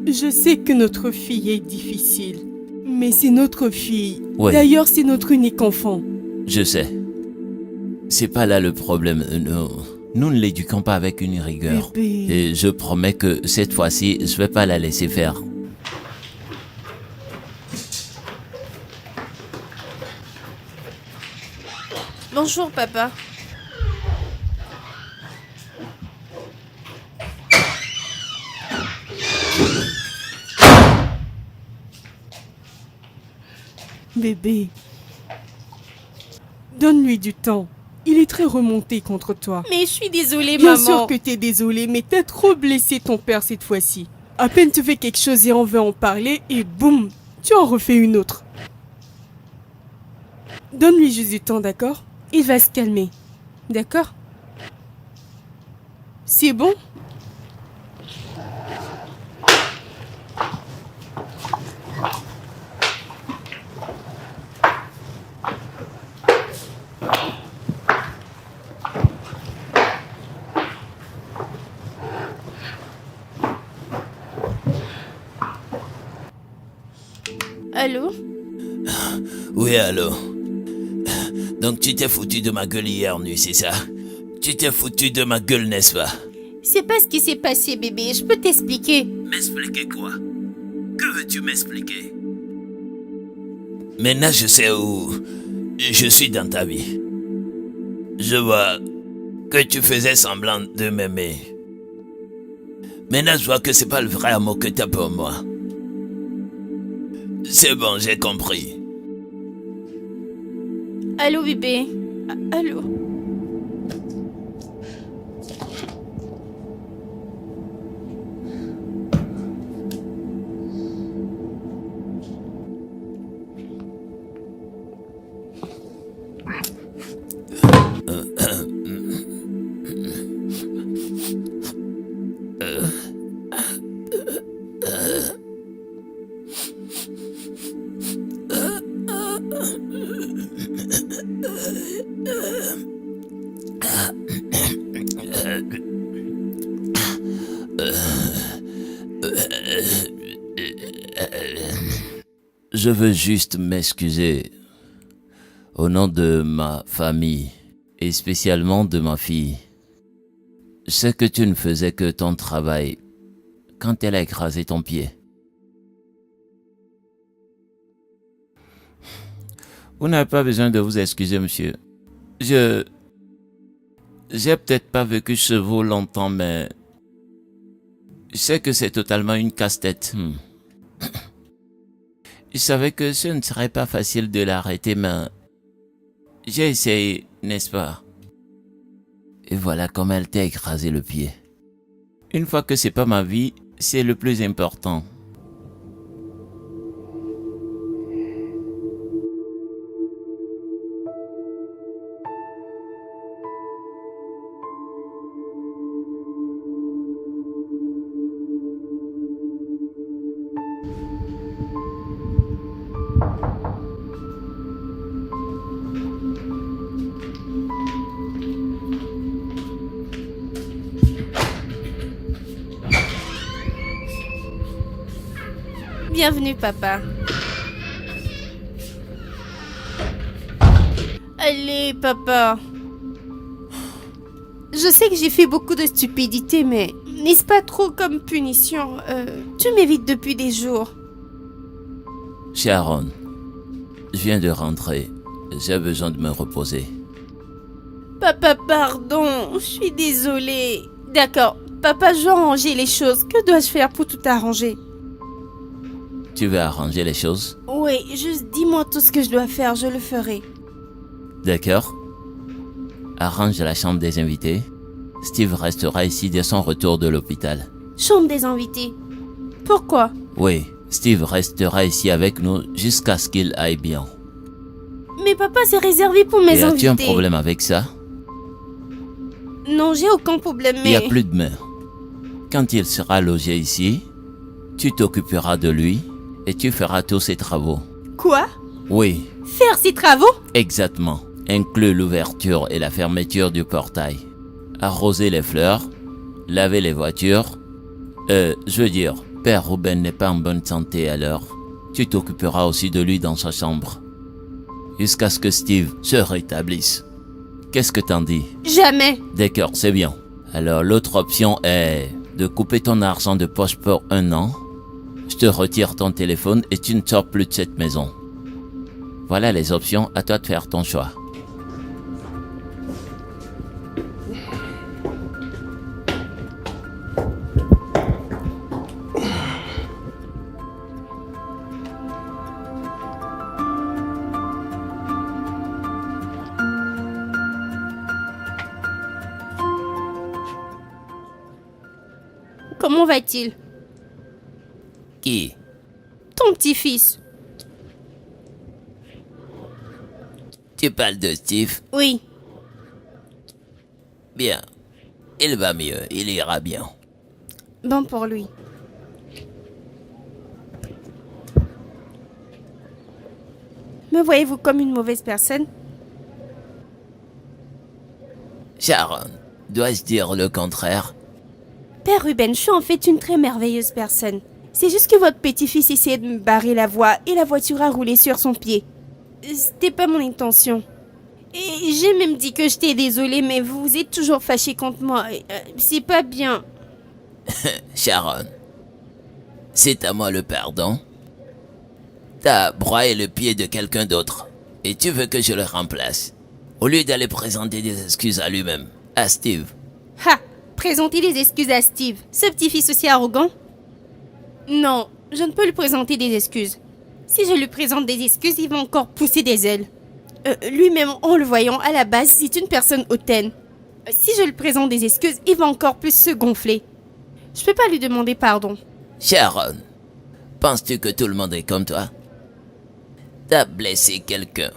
Je sais que notre fille est difficile, mais c'est notre fille. Ouais. D'ailleurs, c'est notre unique enfant. Je sais. C'est pas là le problème. Nous ne l'éduquons pas avec une rigueur. Bébé. Et je promets que cette fois-ci, je vais pas la laisser faire. Bonjour, papa. Bébé, donne-lui du temps. Il est très remonté contre toi. Mais je suis désolée, Bien maman. sûr que t'es désolé, mais t'as trop blessé ton père cette fois-ci. À peine tu fais quelque chose et on veut en parler, et boum, tu en refais une autre. Donne-lui juste du temps, d'accord? Il va se calmer. D'accord? C'est bon? Allô? Oui, allô? Donc tu t'es foutu de ma gueule hier nuit, c'est ça? Tu t'es foutu de ma gueule, n'est-ce pas? C'est pas ce qui s'est passé, bébé. Je peux t'expliquer. M'expliquer quoi? Que veux-tu m'expliquer? Maintenant, je sais où je suis dans ta vie. Je vois que tu faisais semblant de m'aimer. Maintenant, je vois que c'est pas le vrai amour que t'as pour moi. C'est bon, j'ai compris. Allô, bébé? Allô? Je veux juste m'excuser au nom de ma famille et spécialement de ma fille. Je sais que tu ne faisais que ton travail quand elle a écrasé ton pied. Vous n'avez pas besoin de vous excuser, monsieur. J'ai peut-être pas vécu chez vous longtemps, mais je sais que c'est totalement une casse-tête. Je savais que ce ne serait pas facile de l'arrêter, mais j'ai essayé, n'est-ce pas? Et voilà comment elle t'a écrasé le pied. Une fois que c'est pas ma vie, c'est le plus important. Bienvenue, papa. Allez, papa. Je sais que j'ai fait beaucoup de stupidités, mais n'est-ce pas trop comme punition? Tu m'évites depuis des jours. Sharon, je viens de rentrer. J'ai besoin de me reposer. Papa, pardon. Je suis désolée. D'accord. Papa, je vais arranger les choses. Que dois-je faire pour tout arranger? Tu veux arranger les choses? Oui, juste dis-moi tout ce que je dois faire, je le ferai. D'accord. Arrange la chambre des invités. Steve restera ici dès son retour de l'hôpital. Chambre des invités. Pourquoi? Oui, Steve restera ici avec nous jusqu'à ce qu'il aille bien. Mais papa, c'est réservé pour mes Et invités. as-tu un problème avec ça? Non, j'ai aucun problème, Il n'y mais... a plus de mère. Quand il sera logé ici, tu t'occuperas de lui et tu feras tous ces travaux. Quoi? Oui, Faire ces travaux? exactement. Inclut l'ouverture et la fermeture du portail. Arroser les fleurs, laver les voitures. Je veux dire, Père Ruben n'est pas en bonne santé alors. Tu t'occuperas aussi de lui dans sa chambre. Jusqu'à ce que Steve se rétablisse. Qu'est-ce que t'en dis? Jamais. D'accord, c'est bien. Alors l'autre option est de couper ton argent de poche pour 1 an. Je te retire ton téléphone et tu ne sors plus de cette maison. Voilà les options, à toi de faire ton choix. Comment va-t-il? Qui? Ton petit-fils. Tu parles de Steve? Oui. Bien. Il va mieux, il ira bien. Bon pour lui. Me voyez-vous comme une mauvaise personne? Sharon, dois-je dire le contraire? Père Ruben, je suis en fait une très merveilleuse personne. C'est juste que votre petit-fils essayait de me barrer la voie et la voiture a roulé sur son pied. C'était pas mon intention. Et j'ai même dit que j'étais désolée, mais vous êtes toujours fâché contre moi. C'est pas bien. Sharon, c'est à moi le pardon? T'as broyé le pied de quelqu'un d'autre et tu veux que je le remplace au lieu d'aller présenter des excuses à lui-même, à Steve. Ha! Présenter des excuses à Steve, ce petit-fils aussi arrogant? Non, je ne peux lui présenter des excuses. Si je lui présente des excuses, il va encore pousser des ailes. Lui-même, en le voyant, à la base, c'est une personne hautaine. Si je lui présente des excuses, il va encore plus se gonfler. Je peux pas lui demander pardon. Sharon, penses-tu que tout le monde est comme toi? T'as blessé quelqu'un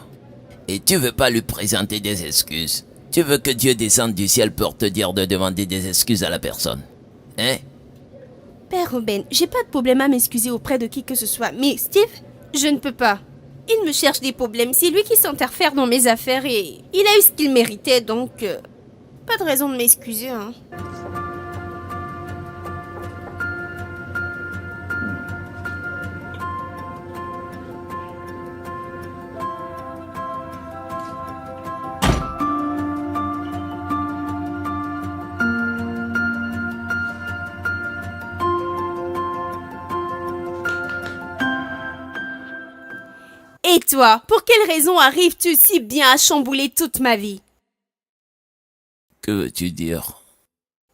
et tu veux pas lui présenter des excuses. Tu veux que Dieu descende du ciel pour te dire de demander des excuses à la personne. Hein? Père Ruben, j'ai pas de problème à m'excuser auprès de qui que ce soit, mais Steve, je ne peux pas. Il me cherche des problèmes, c'est lui qui s'interfère dans mes affaires et il a eu ce qu'il méritait, donc pas de raison de m'excuser, hein. Et toi, pour quelle raison arrives-tu si bien à chambouler toute ma vie? Que veux-tu dire?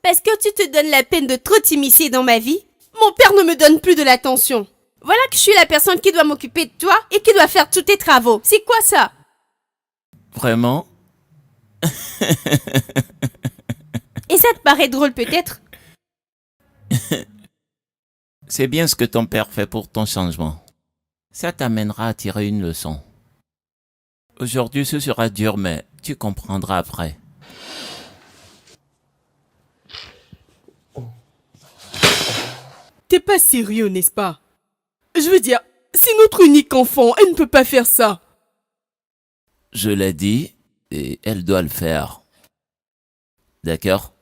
Parce que tu te donnes la peine de trop t'immiscer dans ma vie? Mon père ne me donne plus de l'attention. Voilà que je suis la personne qui doit m'occuper de toi et qui doit faire tous tes travaux. C'est quoi ça? Vraiment? Et ça te paraît drôle peut-être? C'est bien ce que ton père fait pour ton changement. Ça t'amènera à tirer une leçon. Aujourd'hui, ce sera dur, mais tu comprendras après. T'es pas sérieux, n'est-ce pas? Je veux dire, c'est notre unique enfant, elle ne peut pas faire ça. Je l'ai dit, et elle doit le faire. D'accord?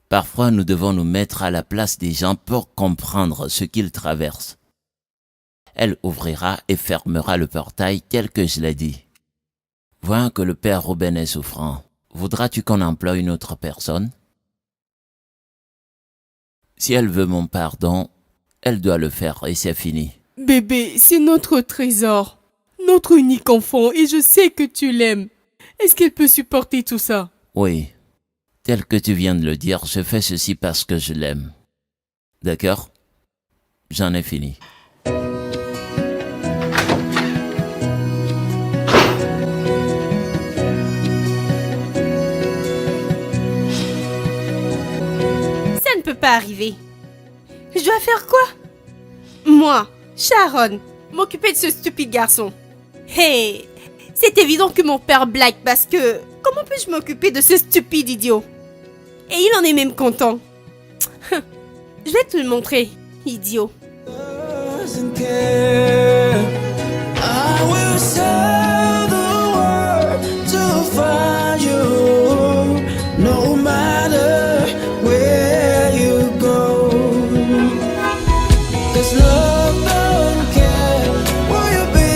Parfois, nous devons nous mettre à la place des gens pour comprendre ce qu'ils traversent. Elle ouvrira et fermera le portail tel que je l'ai dit. Voyant que le père Ruben est souffrant, voudras-tu qu'on emploie une autre personne? Si elle veut mon pardon, elle doit le faire et c'est fini. Bébé, c'est notre trésor, notre unique enfant et je sais que tu l'aimes. Est-ce qu'elle peut supporter tout ça? Oui, tel que tu viens de le dire, je fais ceci parce que je l'aime. D'accord? J'en ai fini. Ça ne peut pas arriver. Je dois faire quoi? Moi, Sharon, m'occuper de ce stupide garçon. Hey, c'est évident que mon père blague parce que comment puis-je m'occuper de ce stupide idiot? Et il en est même content. Je vais te le montrer, idiot. doesn't care. I will sail the world to find you, no matter where you go. 'Cause love don't care where you be,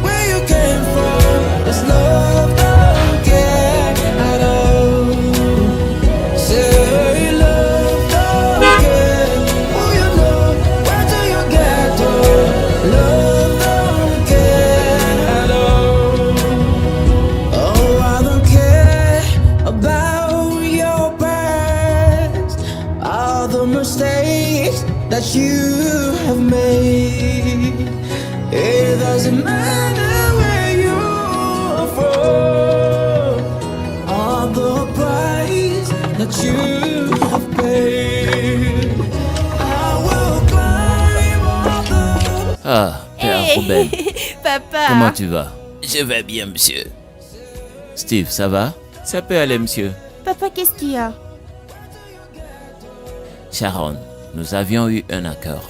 where you came from. 'Cause love don't care at all. Say love don't care who you know, where do you get to. Love don't care at all. Oh, I don't care about your past, all the mistakes that you have made. It doesn't matter where you're from, all the price that you have paid. I will climb all the Ah, Père Hey, Ruben, papa. comment tu vas? Je vais bien, monsieur. Steve, ça va? Ça peut aller, monsieur. Papa, qu'est-ce qu'il y a? Sharon, nous avions eu un accord.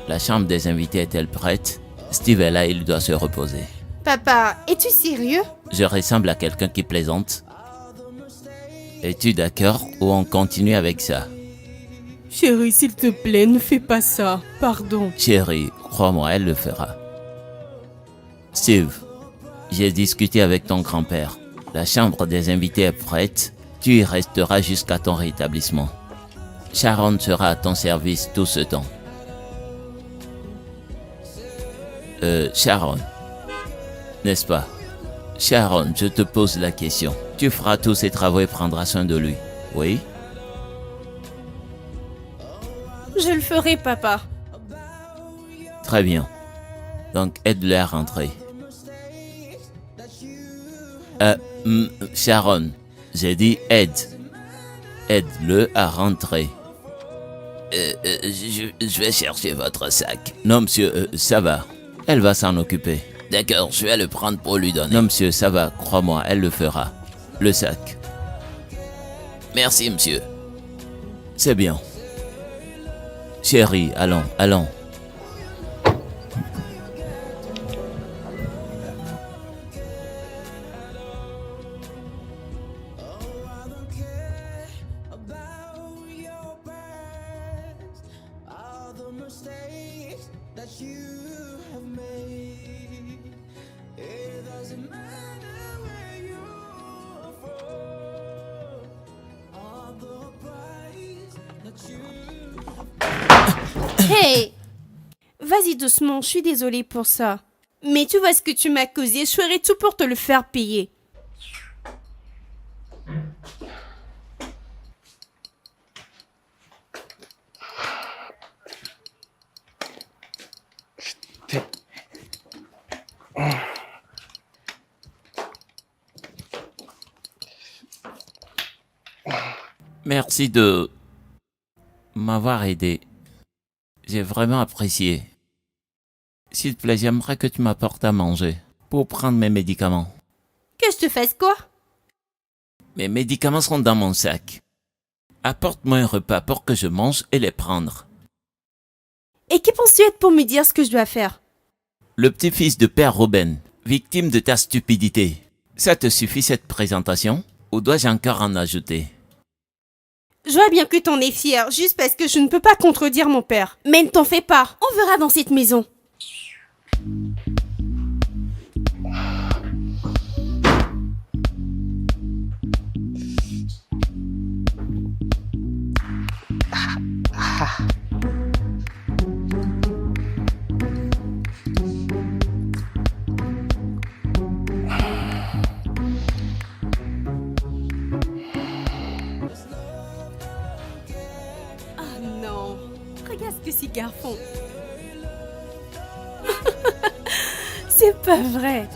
La chambre des invités est-elle prête? Steve est là, il doit se reposer. Papa, es-tu sérieux? Je ressemble à quelqu'un qui plaisante. Es-tu d'accord ou on continue avec ça? Chérie, s'il te plaît, ne fais pas ça. Pardon. Chérie, crois-moi, elle le fera. Steve, j'ai discuté avec ton grand-père. La chambre des invités est prête. Tu y resteras jusqu'à ton rétablissement. Sharon sera à ton service tout ce temps. Sharon, n'est-ce pas? Sharon, je te pose la question. Tu feras tous ses travaux et prendras soin de lui, oui? Je le ferai, papa. Très bien. Donc, aide-le à rentrer. Sharon, j'ai dit aide. Aide-le à rentrer. Je vais chercher votre sac. Non, monsieur, ça va. Elle va s'en occuper. D'accord, je vais le prendre pour lui donner. Non, monsieur, ça va. Crois-moi, elle le fera. Le sac. Merci, monsieur. C'est bien. Chérie, allons, allons. about your past, all the mistakes that you have made. It doesn't matter where you're from, all the price that you Hey! Vas-y doucement, je suis désolée pour ça. Mais tu vois ce que tu m'as causé, je ferai tout pour te le faire payer. Merci de m'avoir aidé. J'ai vraiment apprécié. S'il te plaît, j'aimerais que tu m'apportes à manger pour prendre mes médicaments. Que je te fasse quoi? Mes médicaments sont dans mon sac. Apporte-moi un repas pour que je mange et les prendre. Et qui penses-tu être pour me dire ce que je dois faire? Le petit-fils de Père Ruben, victime de ta stupidité. Ça te suffit cette présentation? Ou dois-je encore en ajouter? Je vois bien que t'en es fier, juste parce que je ne peux pas contredire mon père. Mais ne t'en fais pas, on verra dans cette maison. Ah non, regarde ce que ces gars font. C'est pas vrai.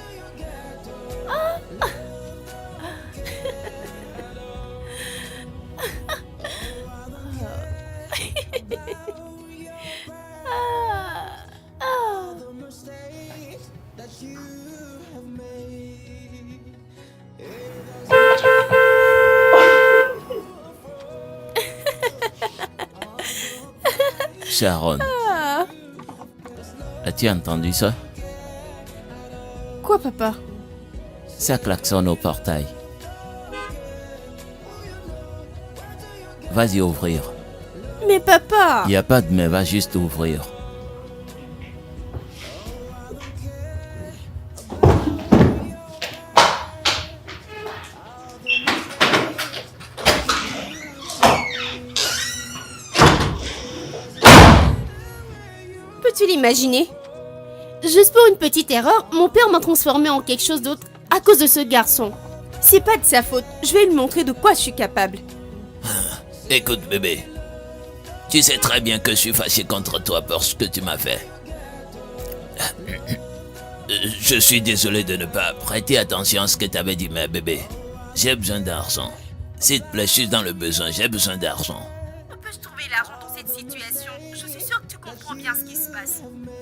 Sharon, As-tu entendu ça? Quoi, papa? Ça klaxonne au portail. Vas-y ouvrir. Mais papa! Y a pas de mais, va juste ouvrir. Peux-tu l'imaginer? Juste pour une petite erreur, mon père m'a transformé en quelque chose d'autre à cause de ce garçon. C'est pas de sa faute, je vais lui montrer de quoi je suis capable. Écoute bébé, tu sais très bien que je suis fâché contre toi pour ce que tu m'as fait. Je suis désolé de ne pas prêter attention à ce que t'avais dit, mais bébé, j'ai besoin d'argent. S'il te plaît, je suis dans le besoin, j'ai besoin d'argent. Peux-je trouver l'argent dans cette situation? Je suis sûre que tu comprends bien ce qui se passe.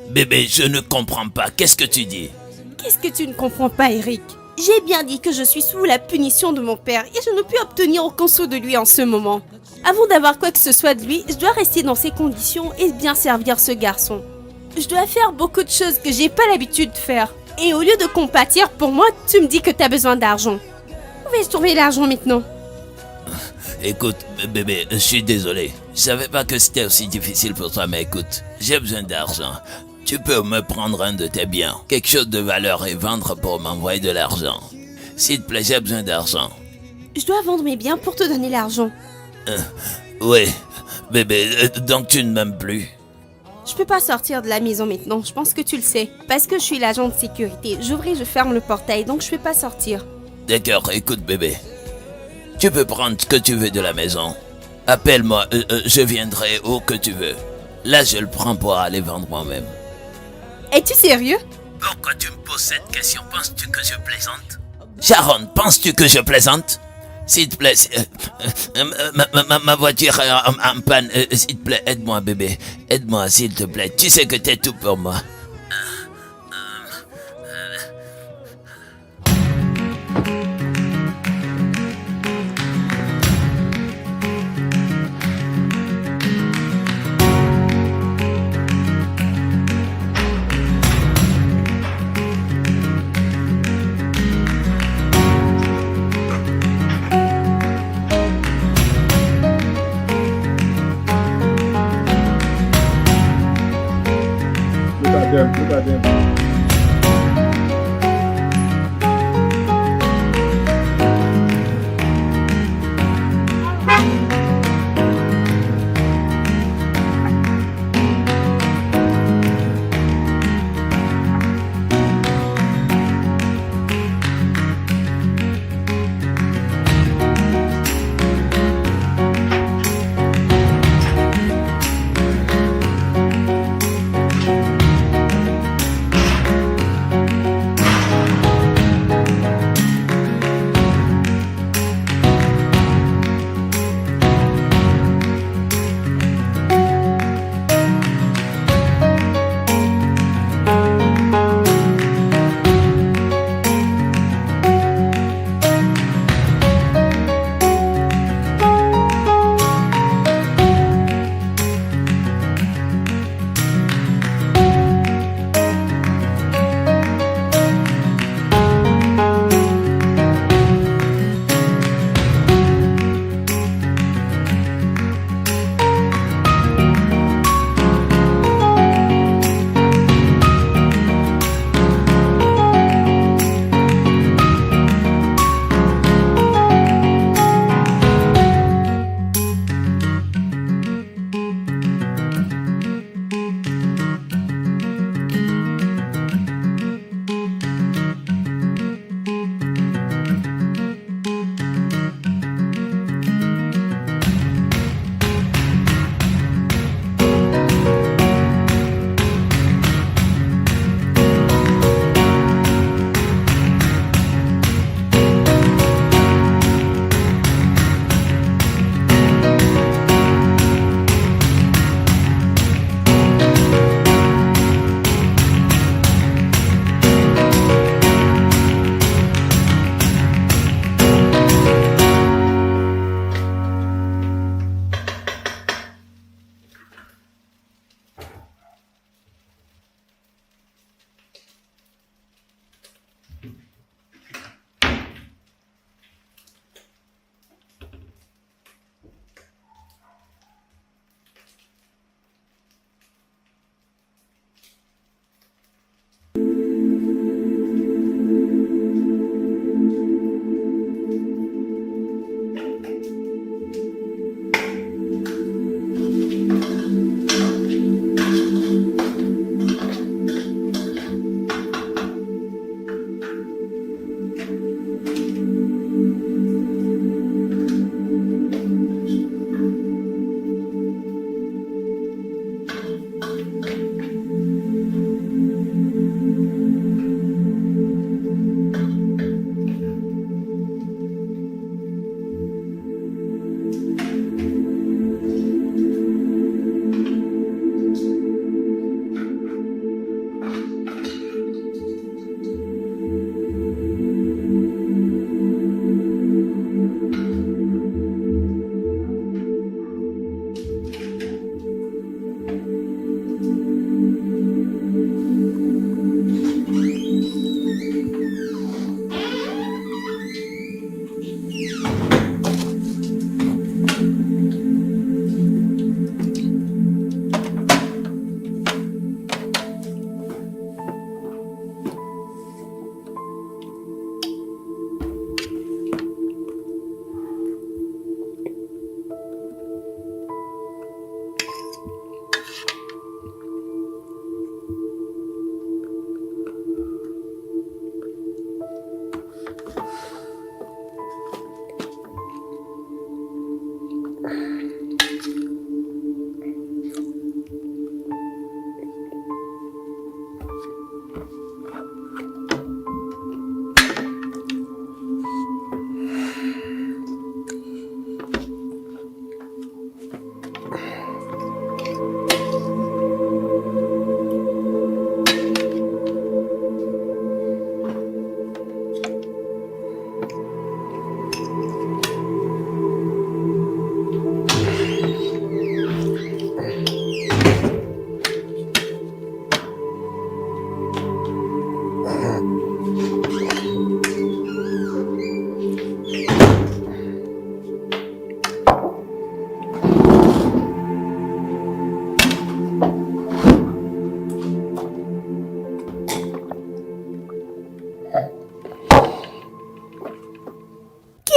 Bébé, je ne comprends pas, qu'est-ce que tu dis? Qu'est-ce que tu ne comprends pas, Eric? J'ai bien dit que je suis sous la punition de mon père et je ne puis obtenir aucun sou de lui en ce moment. Avant d'avoir quoi que ce soit de lui, je dois rester dans ces conditions et bien servir ce garçon. Je dois faire beaucoup de choses que j'ai pas l'habitude de faire. Et au lieu de compatir pour moi, tu me dis que t'as besoin d'argent. Où vais-je trouver l'argent maintenant? Écoute, bébé, je suis désolé. Je savais pas que c'était aussi difficile pour toi, mais écoute, j'ai besoin d'argent. Tu peux me prendre un de tes biens, quelque chose de valeur et vendre pour m'envoyer de l'argent. S'il te plaît, j'ai besoin d'argent. Je dois vendre mes biens pour te donner l'argent. Oui, bébé, donc tu ne m'aimes plus. Je peux pas sortir de la maison maintenant, je pense que tu le sais. Parce que je suis l'agent de sécurité, j'ouvre et je ferme le portail, donc je peux pas sortir. D'accord, écoute bébé. Tu peux prendre ce que tu veux de la maison. Appelle-moi, je viendrai où que tu veux. Là, je le prends pour aller vendre moi-même. Es-tu sérieux? Pourquoi tu me poses cette question? Penses-tu que je plaisante? Sharon, penses-tu que je plaisante? S'il te plaît, ma voiture est en panne. S'il te plaît, aide-moi bébé. Aide-moi, s'il te plaît. Tu sais que t'es tout pour moi. Look at them.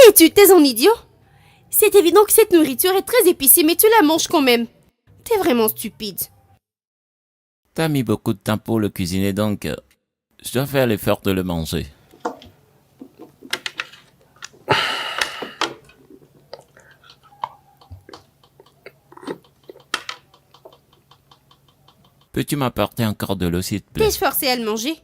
es-tu, t'es un idiot? C'est évident que cette nourriture est très épicée, mais tu la manges quand même. T'es vraiment stupide. T'as mis beaucoup de temps pour le cuisiner, donc je dois faire l'effort de le manger. Peux-tu m'apporter encore de l'eau, s'il te plaît? T'es-je forcé à le manger?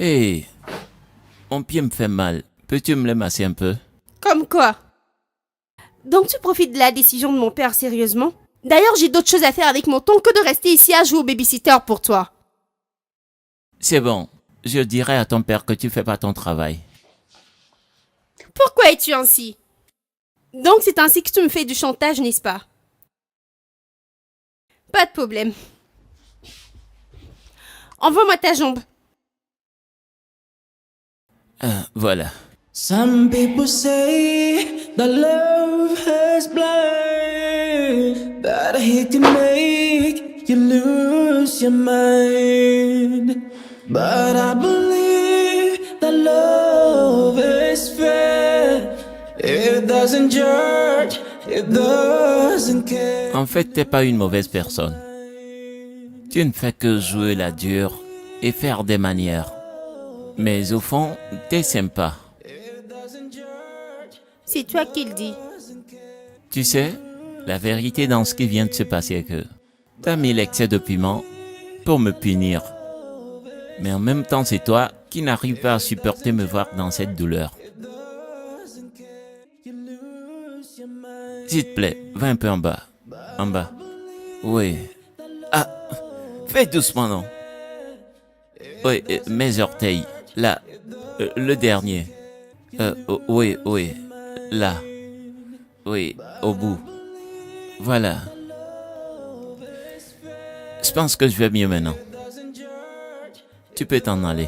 Hé, mon pied me fait mal. Peux-tu me le masser un peu? Comme quoi? Donc tu profites de la décision de mon père sérieusement? D'ailleurs, j'ai d'autres choses à faire avec mon temps que de rester ici à jouer au babysitter pour toi. C'est bon, je dirai à ton père que tu fais pas ton travail. Pourquoi es-tu ainsi? Donc c'est ainsi que tu me fais du chantage, n'est-ce pas? Pas de problème. Envoie-moi ta jambe. Voilà. Some people say that love is blind, that it can make you lose your mind. But I believe that love is fair. It doesn't judge, it doesn't care. En fait, t'es pas une mauvaise personne. Tu ne fais que jouer la dure et faire des manières. Mais au fond, t'es sympa. C'est toi qui le dis. Tu sais, la vérité dans ce qui vient de se passer est que t'as mis l'excès de piment pour me punir. Mais en même temps, c'est toi qui n'arrives pas à supporter me voir dans cette douleur. S'il te plaît, va un peu en bas. En bas. Oui. Ah, fais doucement, non? Oui, mes orteils. Là. Le dernier. Oui, oui. Là. Oui, au bout. Voilà. Je pense que je vais mieux maintenant. Tu peux t'en aller.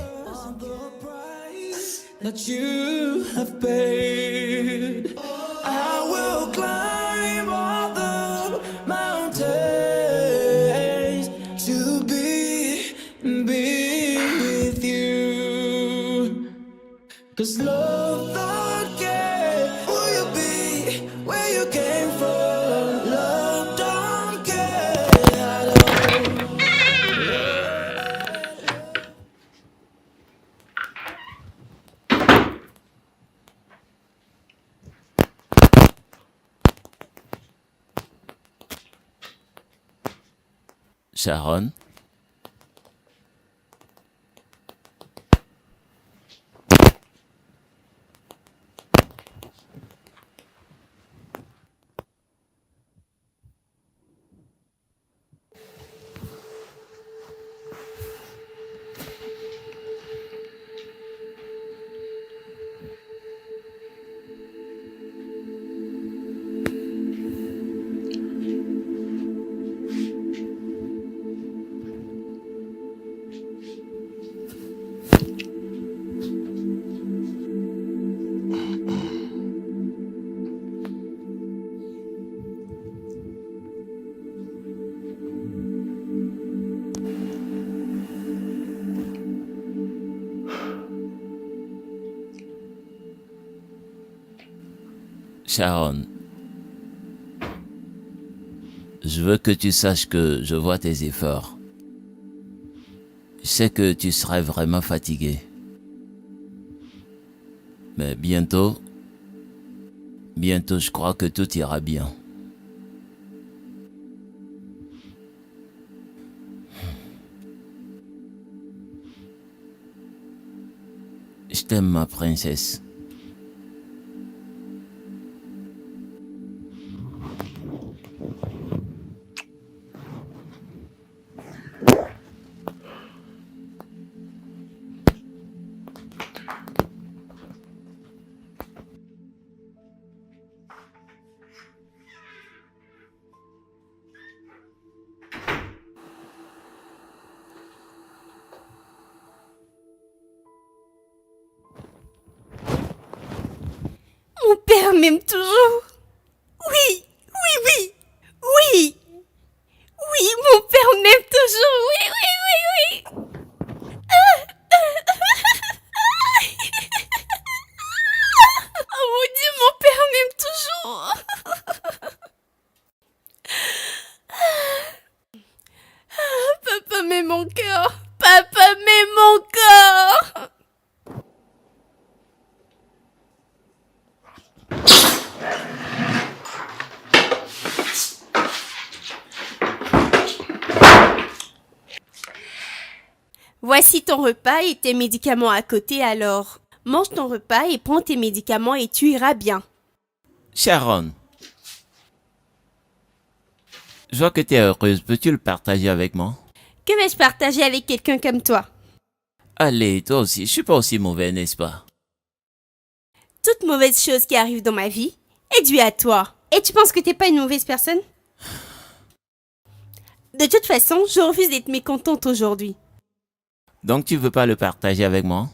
That you have paid. I will climb all the mountains to be with you. 'Cause love don't care who you be, where you came from. Love don't care at all. Sharon? Sharon, je veux que tu saches que je vois tes efforts. Je sais que tu serais vraiment fatigué. Mais bientôt, je crois que tout ira bien. Je t'aime, ma princesse. père m'aime toujours. Oui, oui, oui, oui. Oui, mon père m'aime toujours. Oui, oui, oui, oui. Oh mon Dieu, mon père m'aime toujours. Papa met mon cœur. Papa met mon cœur. Voici ton repas et tes médicaments à côté alors. Mange ton repas et prends tes médicaments et tu iras bien. Sharon, je vois que tu es heureuse. Peux-tu le partager avec moi? Que vais-je partager avec quelqu'un comme toi? Allez, toi aussi. Je suis pas aussi mauvais, n'est-ce pas? Toute mauvaise chose qui arrive dans ma vie est due à toi. Et tu penses que t'es pas une mauvaise personne? De toute façon, je refuse d'être mécontente aujourd'hui. Donc tu veux pas le partager avec moi?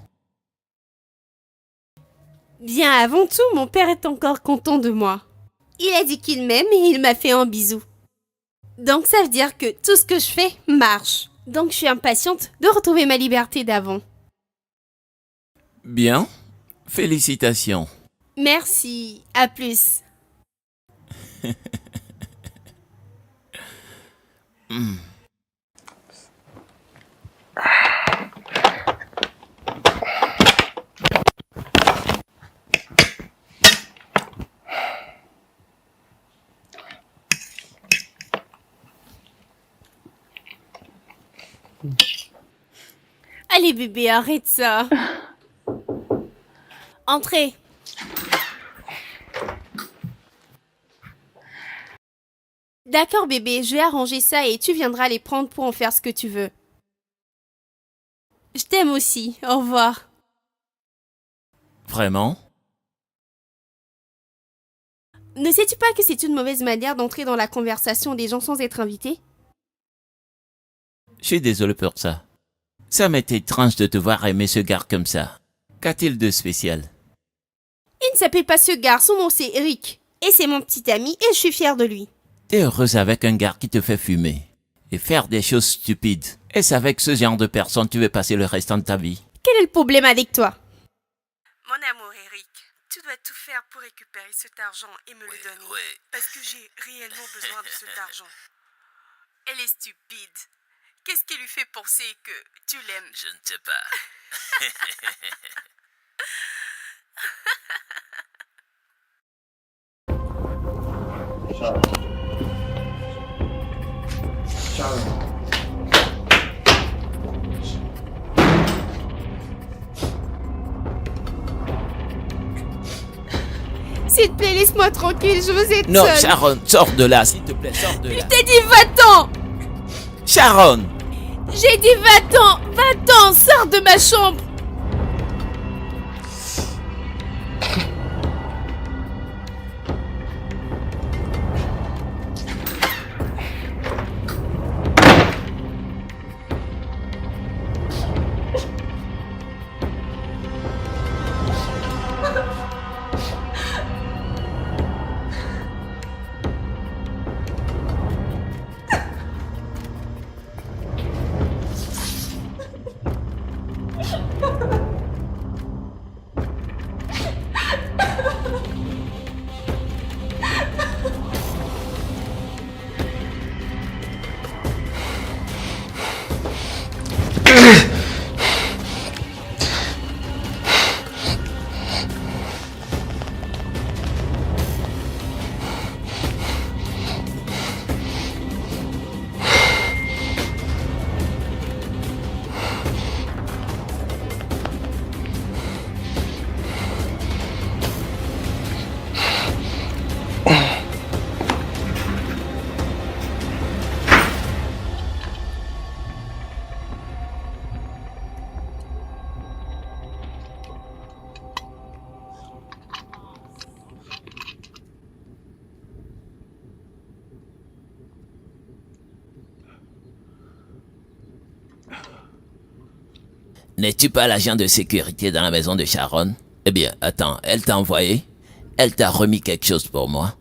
Bien avant tout, mon père est encore content de moi. Il a dit qu'il m'aime et il m'a fait un bisou. Donc ça veut dire que tout ce que je fais marche. Donc je suis impatiente de retrouver ma liberté d'avant. Bien. Félicitations. Merci, à plus. Allez bébé, arrête ça. Entrez. D'accord bébé, je vais arranger ça et tu viendras les prendre pour en faire ce que tu veux. Je t'aime aussi, au revoir. Vraiment? Ne sais-tu pas que c'est une mauvaise manière d'entrer dans la conversation des gens sans être invité? Je suis désolé pour ça. Ça m'est étrange de te voir aimer ce gars comme ça. Qu'a-t-il de spécial? Il ne s'appelle pas ce gars, son nom c'est Eric. Et c'est mon petit ami et je suis fière de lui. T'es heureuse avec un gars qui te fait fumer et faire des choses stupides. Est-ce avec ce genre de personne tu veux passer le restant de ta vie? Quel est le problème avec toi? Mon amour, Eric, tu dois tout faire pour récupérer cet argent et me le donner. Parce que j'ai réellement besoin de cet argent. Elle est stupide. Qu'est-ce qui lui fait penser que tu l'aimes? Je ne sais pas. S'il te plaît, laisse-moi tranquille, je veux être Non, seule. Sharon, sors de là, s'il te plaît, sors de là. Je t'ai dit va-t'en. Sharon! J'ai dit va-t'en, va-t'en, sors de ma chambre. N'es-tu pas l'agent de sécurité dans la maison de Sharon? Eh bien, attends, elle t'a envoyé? Elle t'a remis quelque chose pour moi?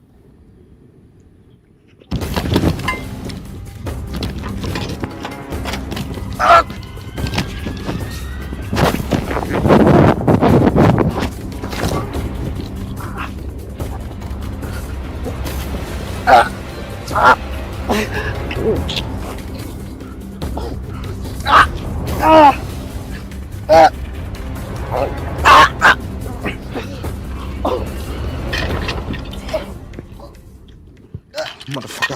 Motherfucker. Motherfucker.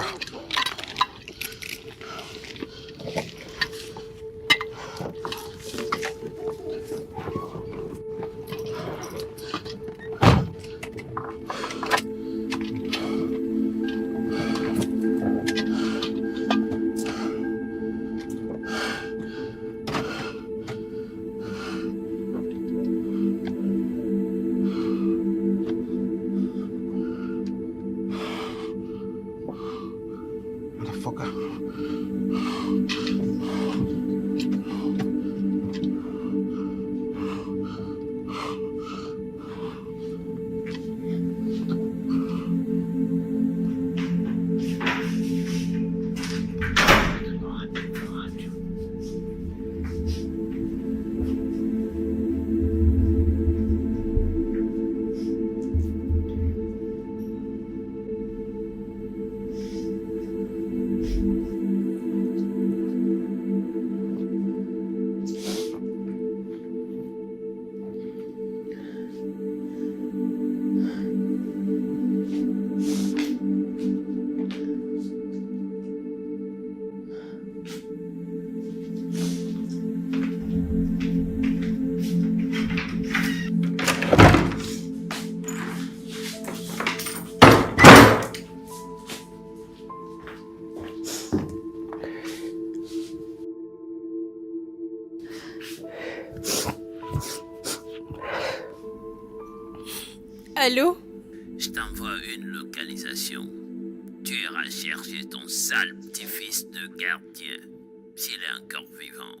Allô? Je t'envoie une localisation. Tu iras chercher ton sale petit-fils de gardien, s'il est encore vivant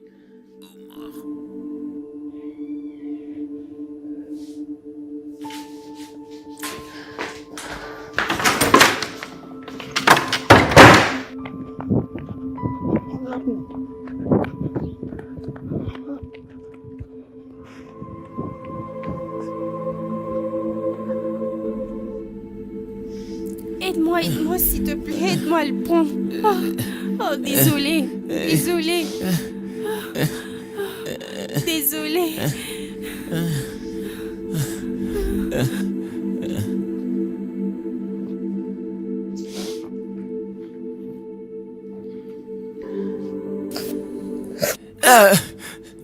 ou mort. Aide-moi s'il te plaît, aide-moi à le prendre. Oh, désolé. Désolé.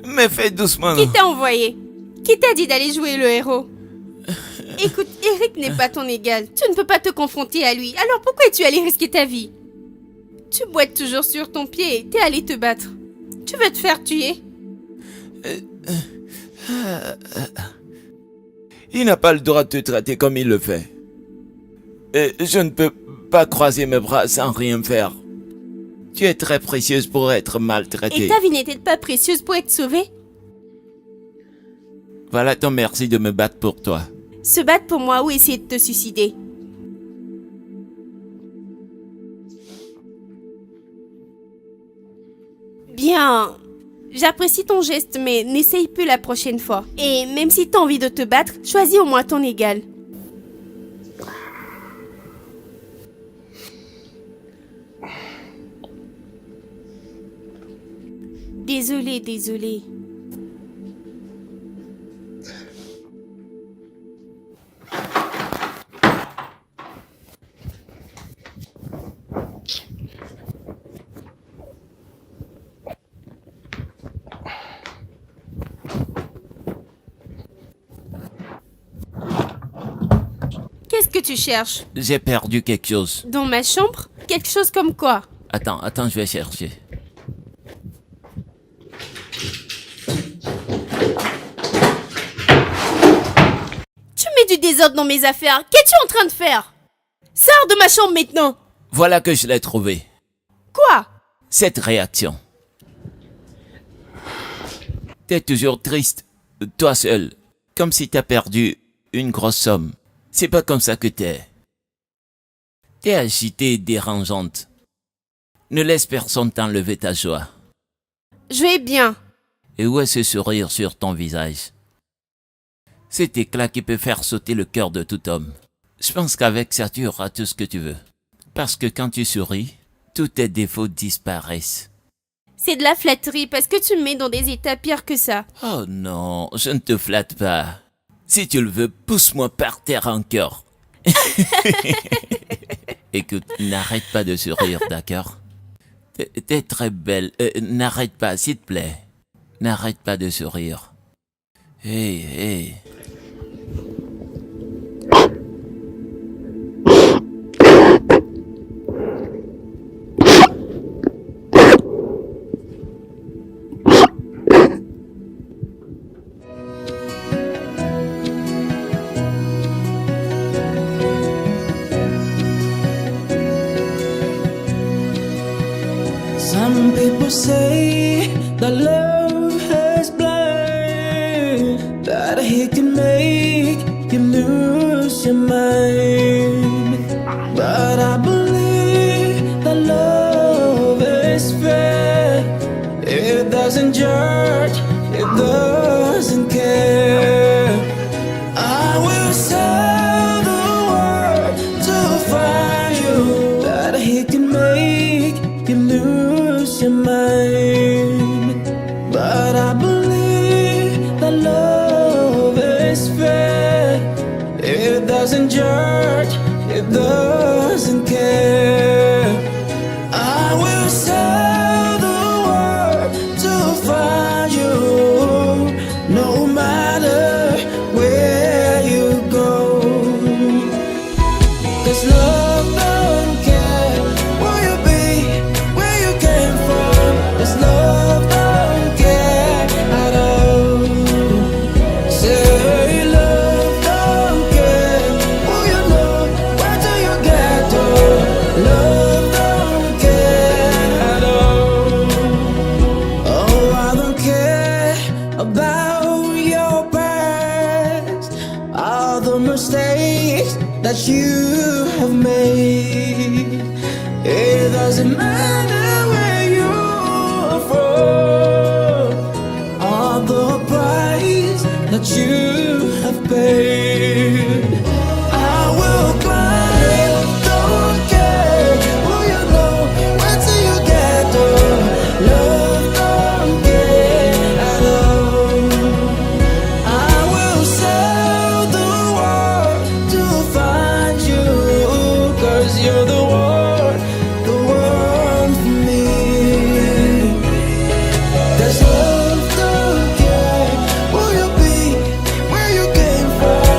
Mais fais doucement. Qui t'a envoyé? Qui t'a dit d'aller jouer le héros? Écoute, Eric n'est pas ton égal. Tu ne peux pas te confronter à lui. Alors pourquoi es-tu allé risquer ta vie? Tu boites toujours sur ton pied et t'es allé te battre. Tu veux te faire tuer? Il n'a pas le droit de te traiter comme il le fait. Je ne peux pas croiser mes bras sans rien faire. Tu es très précieuse pour être maltraitée. Et ta vie n'était pas précieuse pour être sauvée? Voilà ton merci de me battre pour toi. Se battre pour moi ou essayer de te suicider? Bien, j'apprécie ton geste, mais n'essaye plus la prochaine fois. Et même si t'as envie de te battre, choisis au moins ton égal. Désolé. Qu'est-ce que tu cherches? J'ai perdu quelque chose. Dans ma chambre? Quelque chose comme quoi? Attends, je vais chercher. Tu mets du désordre dans mes affaires. Qu'es-tu en train de faire? Sors de ma chambre maintenant. Voilà que je l'ai trouvé. Quoi? Cette réaction. T'es toujours triste, toi seul, comme si t'as perdu une grosse somme. C'est pas comme ça que t'es. T'es agitée et dérangeante. Ne laisse personne t'enlever ta joie. Je vais bien. Et où est ce sourire sur ton visage? Cet éclat qui peut faire sauter le cœur de tout homme. Je pense qu'avec ça tu auras tout ce que tu veux. Parce que quand tu souris, tous tes défauts disparaissent. C'est de la flatterie parce que tu me mets dans des états pires que ça. Oh non, je ne te flatte pas. Si tu le veux, pousse-moi par terre encore. Écoute, n'arrête pas de sourire, d'accord? T'es très belle. N'arrête pas, s'il te plaît. N'arrête pas de sourire. Hey, hey. Some people say that love has blind, that he can make you lose your mind. But I believe that love is fair. It doesn't judge, it doesn't care. I will sell the world to find you, that he can make you lose your mind. But I believe that love is fair. It doesn't judge, it doesn't care. I will sell the world to find you, no matter where you go. 'Cause love don't care where you be, where you came from. 'Cause love don't care at all. Say love don't care who you know, where do you get to. Love don't care at all. Oh, I don't care about your past, all the mistakes that you have made. It doesn't matter where you're from, all the price that you have paid. I will climb, don't care who you know, where do you get to. Love don't care at all. I will sell the world to find you, 'cause you're the one for me. 'Cause love don't care who you be, where you came from.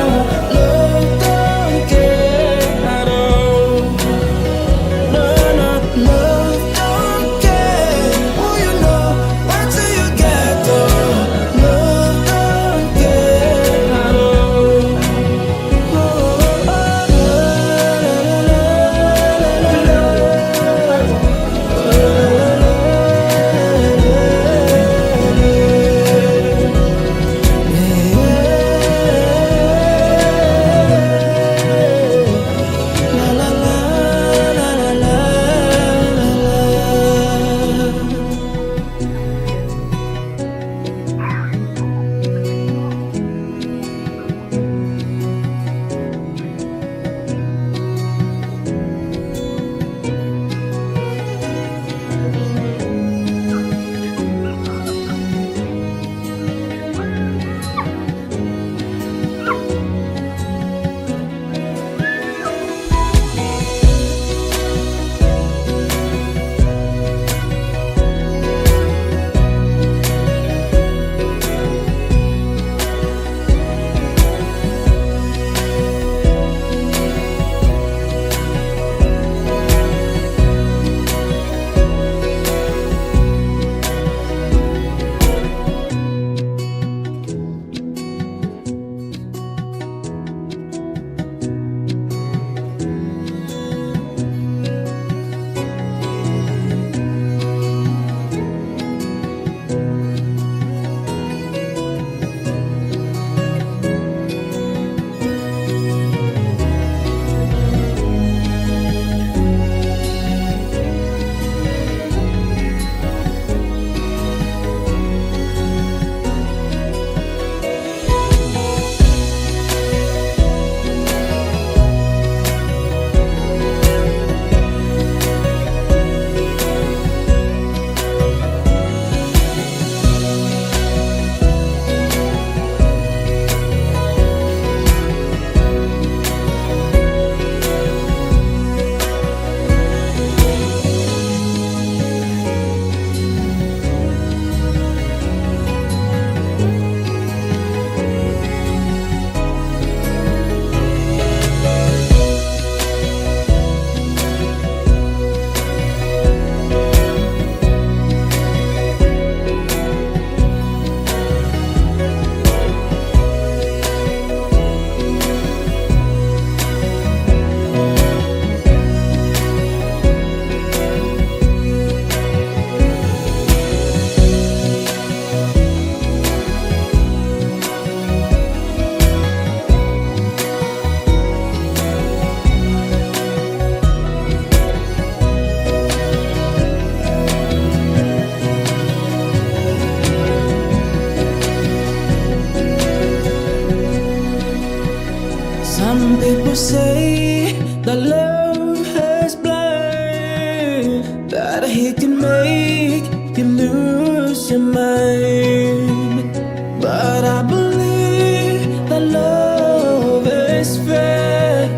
Some people say that love is blind, that he can make you lose your mind. But I believe that love is fair.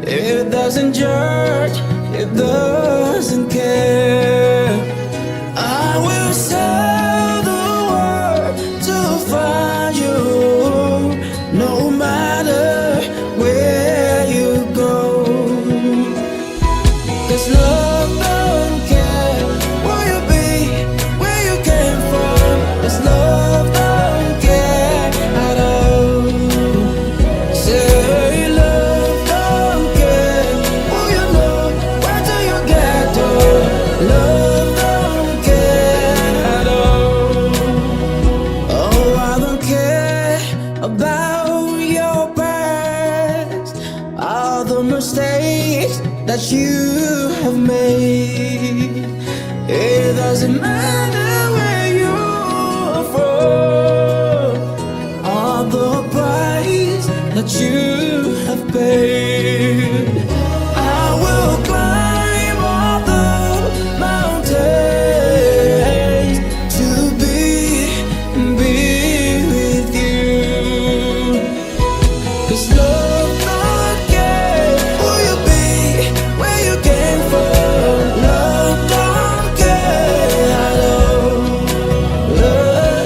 It doesn't judge, it doesn't care. I will sail the world to find you, no matter where you go. 'Cause love don't care where you be, where you came from. 'Cause love don't care at all. Say love don't care who you know, where do you get to. Love don't care at all. Oh, I don't care about your past, all the mistakes that you have made. It doesn't matter where you're from, all the price that you have paid. I will climb all the mountains to be with you. 'Cause love don't care who you be, where you came from. Love don't care at all. Love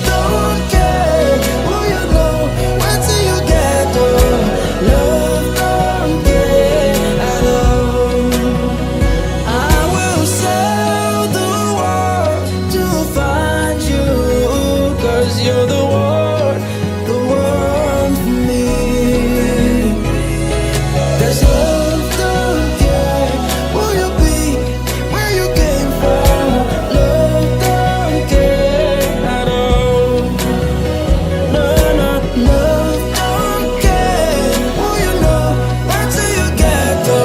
don't care who you know, where do you get to. Love don't care at all. I will sail the world to find you, 'cause you're the one for me. 'Cause love don't care who you be, where you came from. Love don't care at all. No, no, love don't care who you know, where do you get to.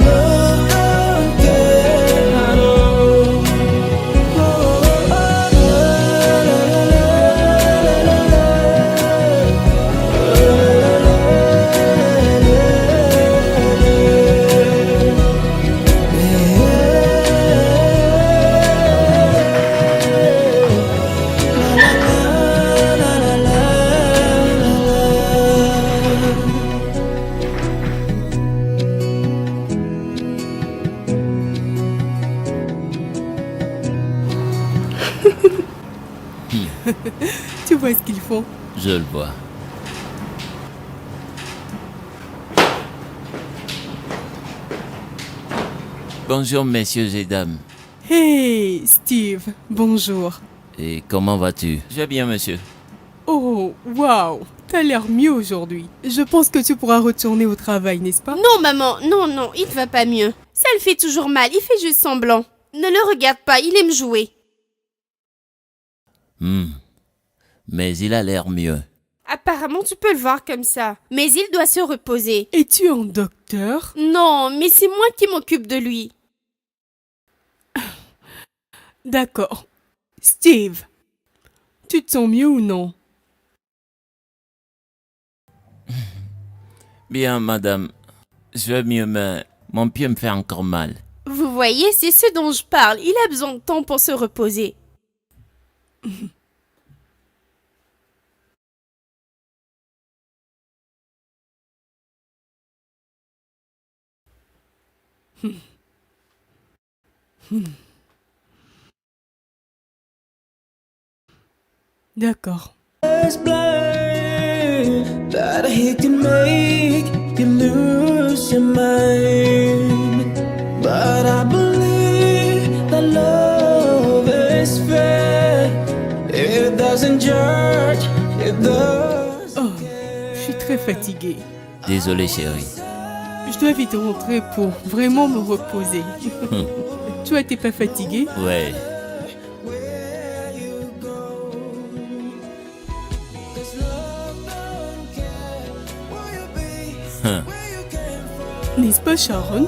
Love don't care at all. Tu vois ce qu'ils font? Je le vois. Bonjour messieurs et dames. Hey, Steve, bonjour. Et comment vas-tu? Je vais bien monsieur. Oh, waouh, t'as l'air mieux aujourd'hui. Je pense que tu pourras retourner au travail, n'est-ce pas? Non, maman, non, il ne va pas mieux. Ça le fait toujours mal, il fait juste semblant. Ne le regarde pas, il aime jouer. Mais il a l'air mieux. Apparemment, tu peux le voir comme ça. Mais il doit se reposer. Es-tu un docteur? Non, mais c'est moi qui m'occupe de lui. D'accord. Steve, tu te sens mieux ou non? Bien madame, je vais mieux mais mon pied me fait encore mal. Vous voyez, c'est ce dont je parle. Il a besoin de temps pour se reposer. D'accord. Is blind, that he can make you lose your mind. But I believe that love is fair. It doesn't judge, it doesn't Oh, je suis très fatiguée. Désolé chérie. Je dois vite rentrer pour vraiment me reposer. Toi, t'es pas fatiguée? Ouais. where you go. 'Cause love don't care where you be, where you came from. N'est-ce pas, Sharon?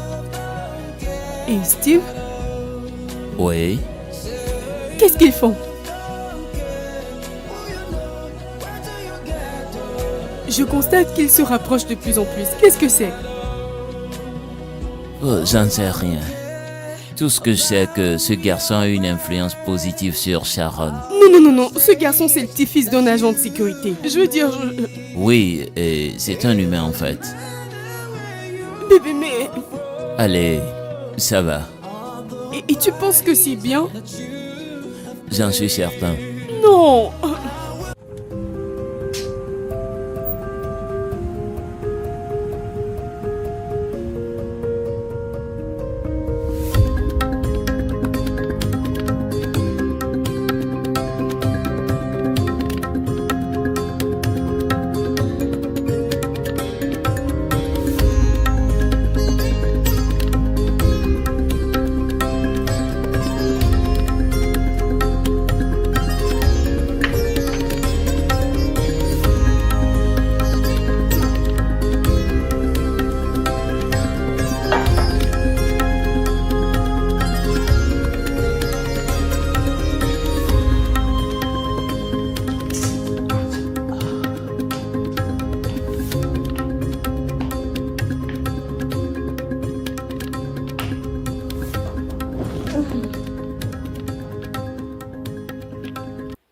Et Steve? Oui. Qu'est-ce qu'ils font? Je constate qu'il se rapproche de plus en plus. Qu'est-ce que c'est? Oh, j'en sais rien. Tout ce que je sais, c'est que ce garçon a une influence positive sur Sharon. Non. Ce garçon, c'est le petit-fils d'un agent de sécurité. Je veux dire... Oui, et c'est un humain en fait. Bébé, mais... Allez, ça va. Et tu penses que c'est bien? J'en suis certain. Non.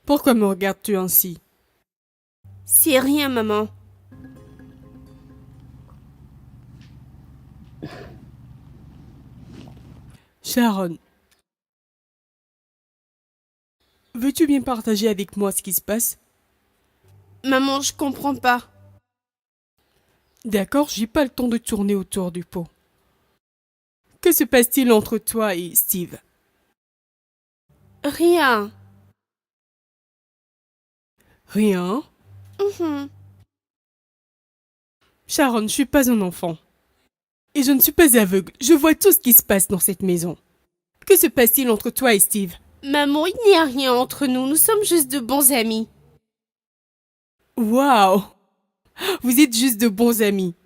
Pourquoi me regardes-tu ainsi? C'est rien, maman. Sharon, veux-tu bien partager avec moi ce qui se passe? Maman, je comprends pas. D'accord, j'ai pas le temps de tourner autour du pot. Que se passe-t-il entre toi et Steve? Rien. Rien. Mhm. Sharon, je suis pas un enfant. Et je ne suis pas aveugle. Je vois tout ce qui se passe dans cette maison. Que se passe-t-il entre toi et Steve? Maman, il n'y a rien entre nous. Nous sommes juste de bons amis. Waouh! Vous êtes juste de bons amis.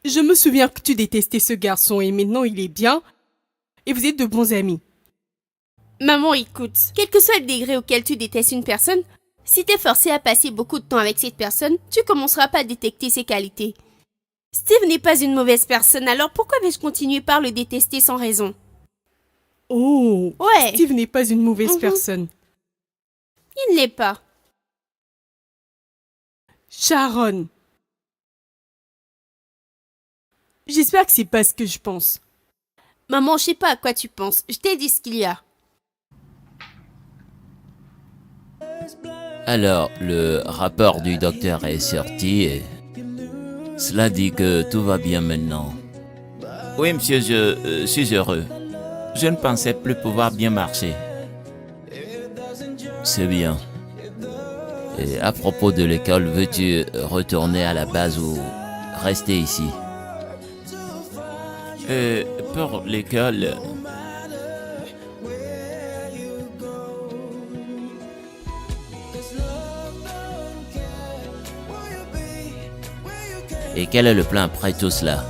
Je me souviens que tu détestais ce garçon et maintenant il est bien. Et vous êtes de bons amis. Maman, écoute. Quel que soit le degré auquel tu détestes une personne, si t'es forcé à passer beaucoup de temps avec cette personne, tu commenceras pas à détecter ses qualités. Steve n'est pas une mauvaise personne, alors pourquoi vais-je continuer par le détester sans raison? Oh! Ouais. Steve n'est pas une mauvaise personne. Il ne l'est pas. Sharon! J'espère que c'est pas ce que je pense. Maman, je sais pas à quoi tu penses. Je t'ai dit ce qu'il y a. Alors, le rapport du docteur est sorti et cela dit que tout va bien maintenant. Oui, monsieur, je suis heureux. Je ne pensais plus pouvoir bien marcher. C'est bien. Et à propos de l'école, veux-tu retourner à la base ou rester ici? Pour l'école... Et quel est le plan après tout cela?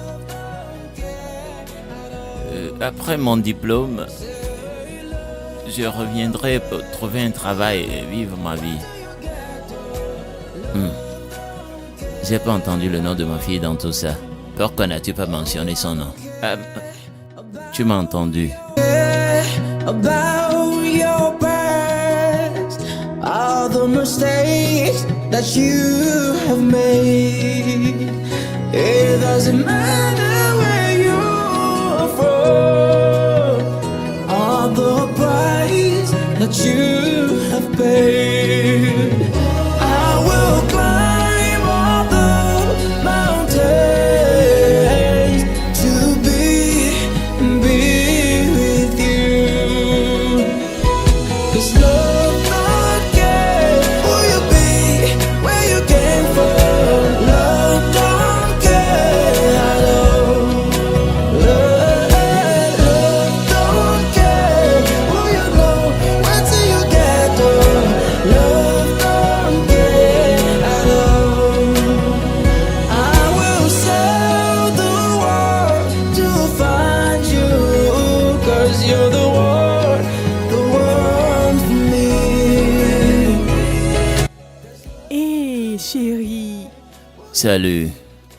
Après mon diplôme, je reviendrai pour trouver un travail et vivre ma vie. J'ai pas entendu le nom de ma fille dans tout ça. Pourquoi n'as-tu pas mentionné son nom? Tu m'as entendu. About your past, all the mistakes that you have made. It doesn't matter where you're from, all the price that you have paid. I will climb all the mountains to be with you. 'Cause love don't care who you be, where you came from. Love don't care at all. Love don't care who you know, where till you get. chérie. Salut.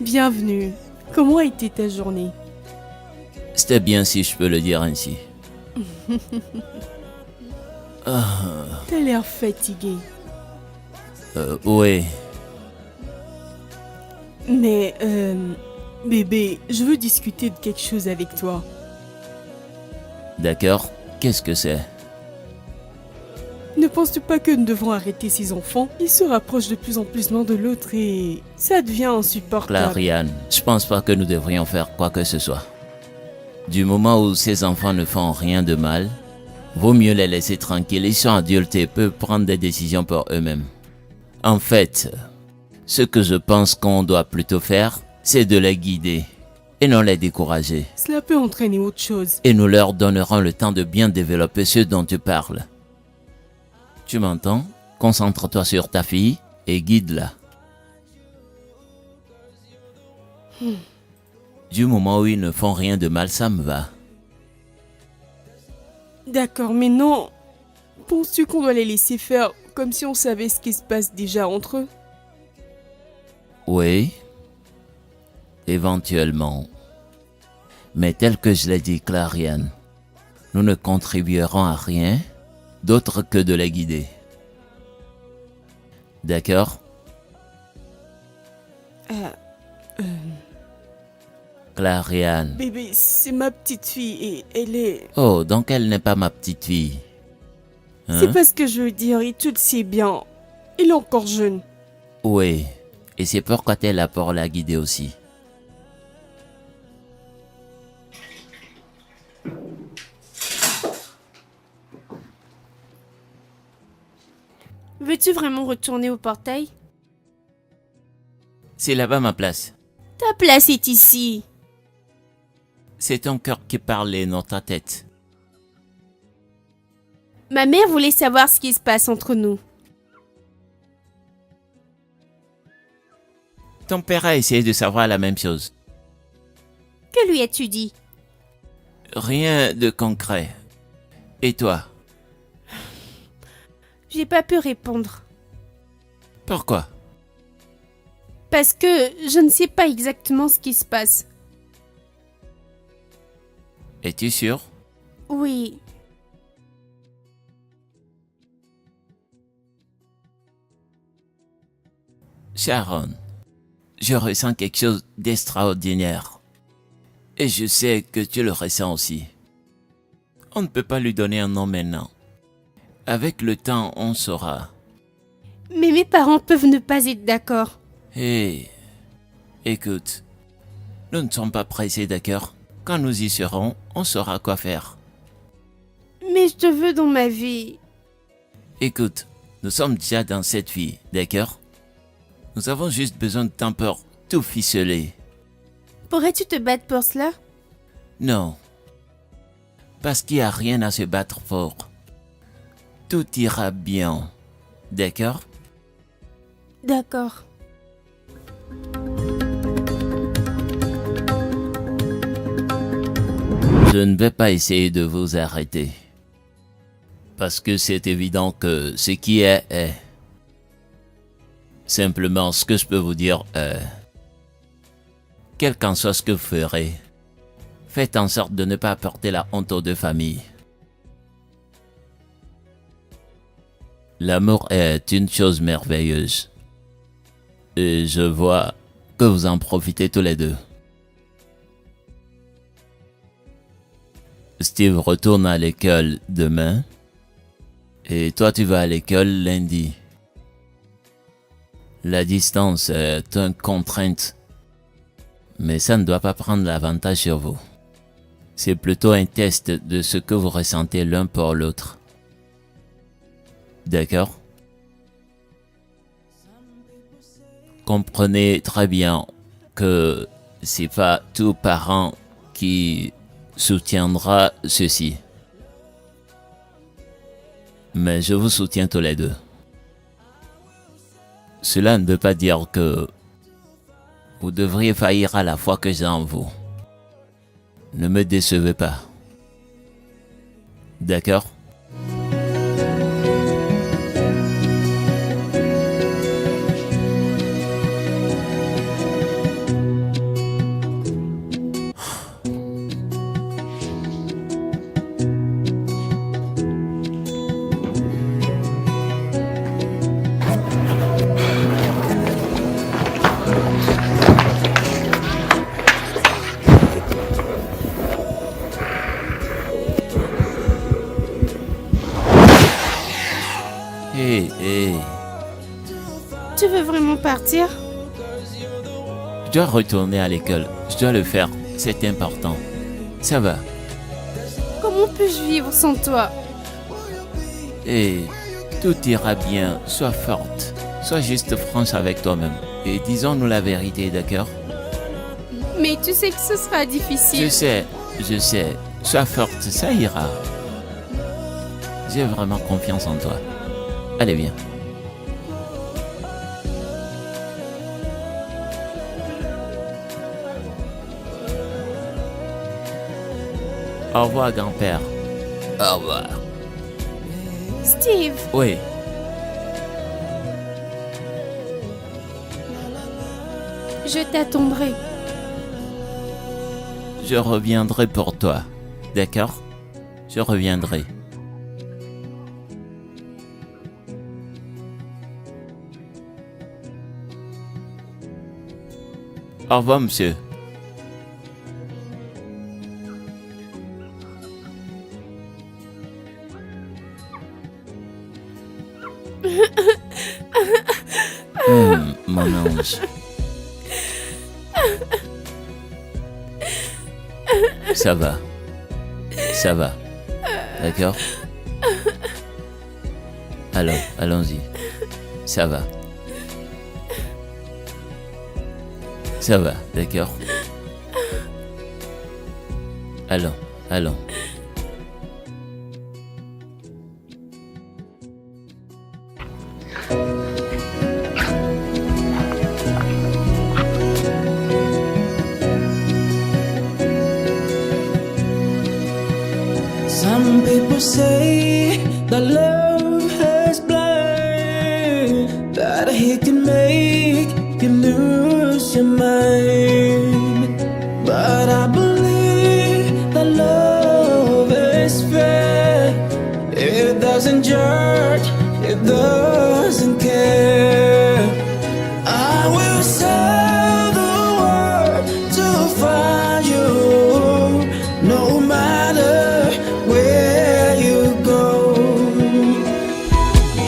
Bienvenue. Comment a été ta journée? C'était bien si je peux le dire ainsi. T'as l'air fatigué. Oui. Mais, bébé, je veux discuter de quelque chose avec toi. D'accord. Qu'est-ce que c'est? Ne penses-tu pas que nous devons arrêter ces enfants? Ils se rapprochent de plus en plus l'un de l'autre et ça devient insupportable. Clariane, je pense pas que nous devrions faire quoi que ce soit. Du moment où ces enfants ne font rien de mal, vaut mieux les laisser tranquilles. Ils sont adultes et peuvent prendre des décisions pour eux-mêmes. En fait, ce que je pense qu'on doit plutôt faire, c'est de les guider et non les décourager. Cela peut entraîner autre chose. Et nous leur donnerons le temps de bien développer ce dont tu parles. Tu m'entends? Concentre-toi sur ta fille et guide-la. Du moment où ils ne font rien de mal, ça me va. D'accord, mais non. Penses-tu qu'on doit les laisser faire comme si on savait ce qui se passe déjà entre eux? Oui, éventuellement. Mais tel que je l'ai dit, Clariane, nous ne contribuerons à rien d'autre que de les guider. D'accord? Clariane. Bébé, c'est ma petite fille et elle est... Oh, donc elle n'est pas ma petite fille. Hein? C'est pas ce que je veux dire et tu le sais bien. Il est encore jeune. Oui, et c'est pourquoi tu es là pour la guider aussi. Veux-tu vraiment retourner au portail? C'est là-bas ma place. Ta place est ici. C'est ton cœur qui parle et non ta tête. Ma mère voulait savoir ce qui se passe entre nous. Ton père a essayé de savoir la même chose. Que lui as-tu dit? Rien de concret. Et toi? J'ai pas pu répondre. Pourquoi? Parce que je ne sais pas exactement ce qui se passe. Es-tu sûr? Oui. Sharon, je ressens quelque chose d'extraordinaire. Et je sais que tu le ressens aussi. On ne peut pas lui donner un nom maintenant. Avec le temps, on saura. Mais mes parents peuvent ne pas être d'accord. Hé, écoute, nous ne sommes pas pressés, d'accord? Quand nous y serons, on saura quoi faire. Mais je te veux dans ma vie. Écoute, nous sommes déjà dans cette vie, d'accord? Nous avons juste besoin de temps pour tout ficeler. Pourrais-tu te battre pour cela? Non. Parce qu'il n'y a rien à se battre pour. Tout ira bien. D'accord? D'accord. Je ne vais pas essayer de vous arrêter. Parce que c'est évident que ce qui est, est. Simplement, ce que je peux vous dire est... Quel qu'en soit ce que vous ferez, faites en sorte de ne pas apporter la honte aux deux familles. L'amour est une chose merveilleuse. Et je vois que vous en profitez tous les deux. Steve retourne à l'école demain. Et toi tu vas à l'école lundi. La distance est une contrainte. Mais ça ne doit pas prendre l'avantage sur vous. C'est plutôt un test de ce que vous ressentez l'un pour l'autre. D'accord? Comprenez très bien que c'est pas tout parent qui soutiendra ceci. Mais je vous soutiens tous les deux. Cela ne veut pas dire que vous devriez faillir à la foi que j'ai en vous. Ne me décevez pas. D'accord? Tu veux vraiment partir? Je dois retourner à l'école. Je dois le faire. C'est important. Ça va. Comment puis-je vivre sans toi? Et tout ira bien. Sois forte. Sois juste franche avec toi-même. Et disons-nous la vérité, d'accord? Mais tu sais que ce sera difficile. Je sais. Sois forte, ça ira. J'ai vraiment confiance en toi. Allez, viens. Au revoir, grand-père. Au revoir. Steve, Oui. je t'attendrai. Je reviendrai pour toi. D'accord? Je reviendrai. Au revoir, monsieur. Mon ange. Ça va. Ça va. D'accord? Allons-y. Ça va. Ça va, d'accord? Allons. Some people say that love is blind, that it can make you lose your mind. But I believe that love is fair. It doesn't judge, it doesn't care. I will sail the world to find you, no matter where you go.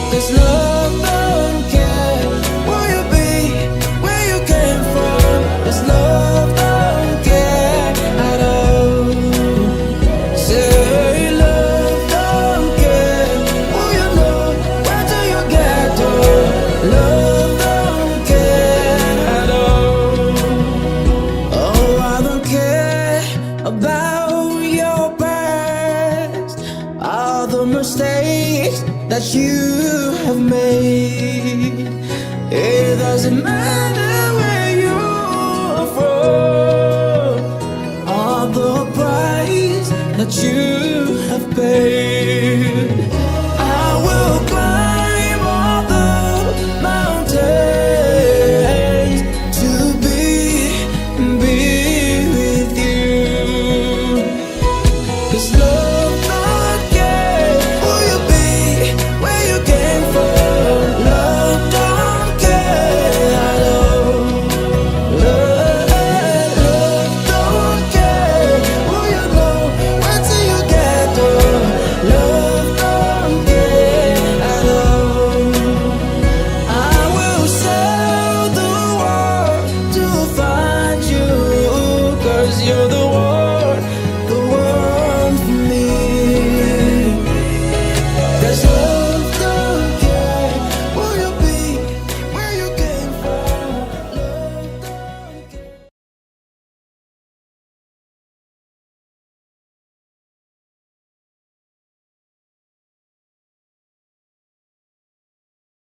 'Cause love don't care where you be, where you came from. 'Cause love don't care at all. Say love don't care who you know, where do you get to. Love don't care at all. Oh, I don't care about your past, all the mistakes that you have made. It doesn't matter where you're from, all the price that you have paid.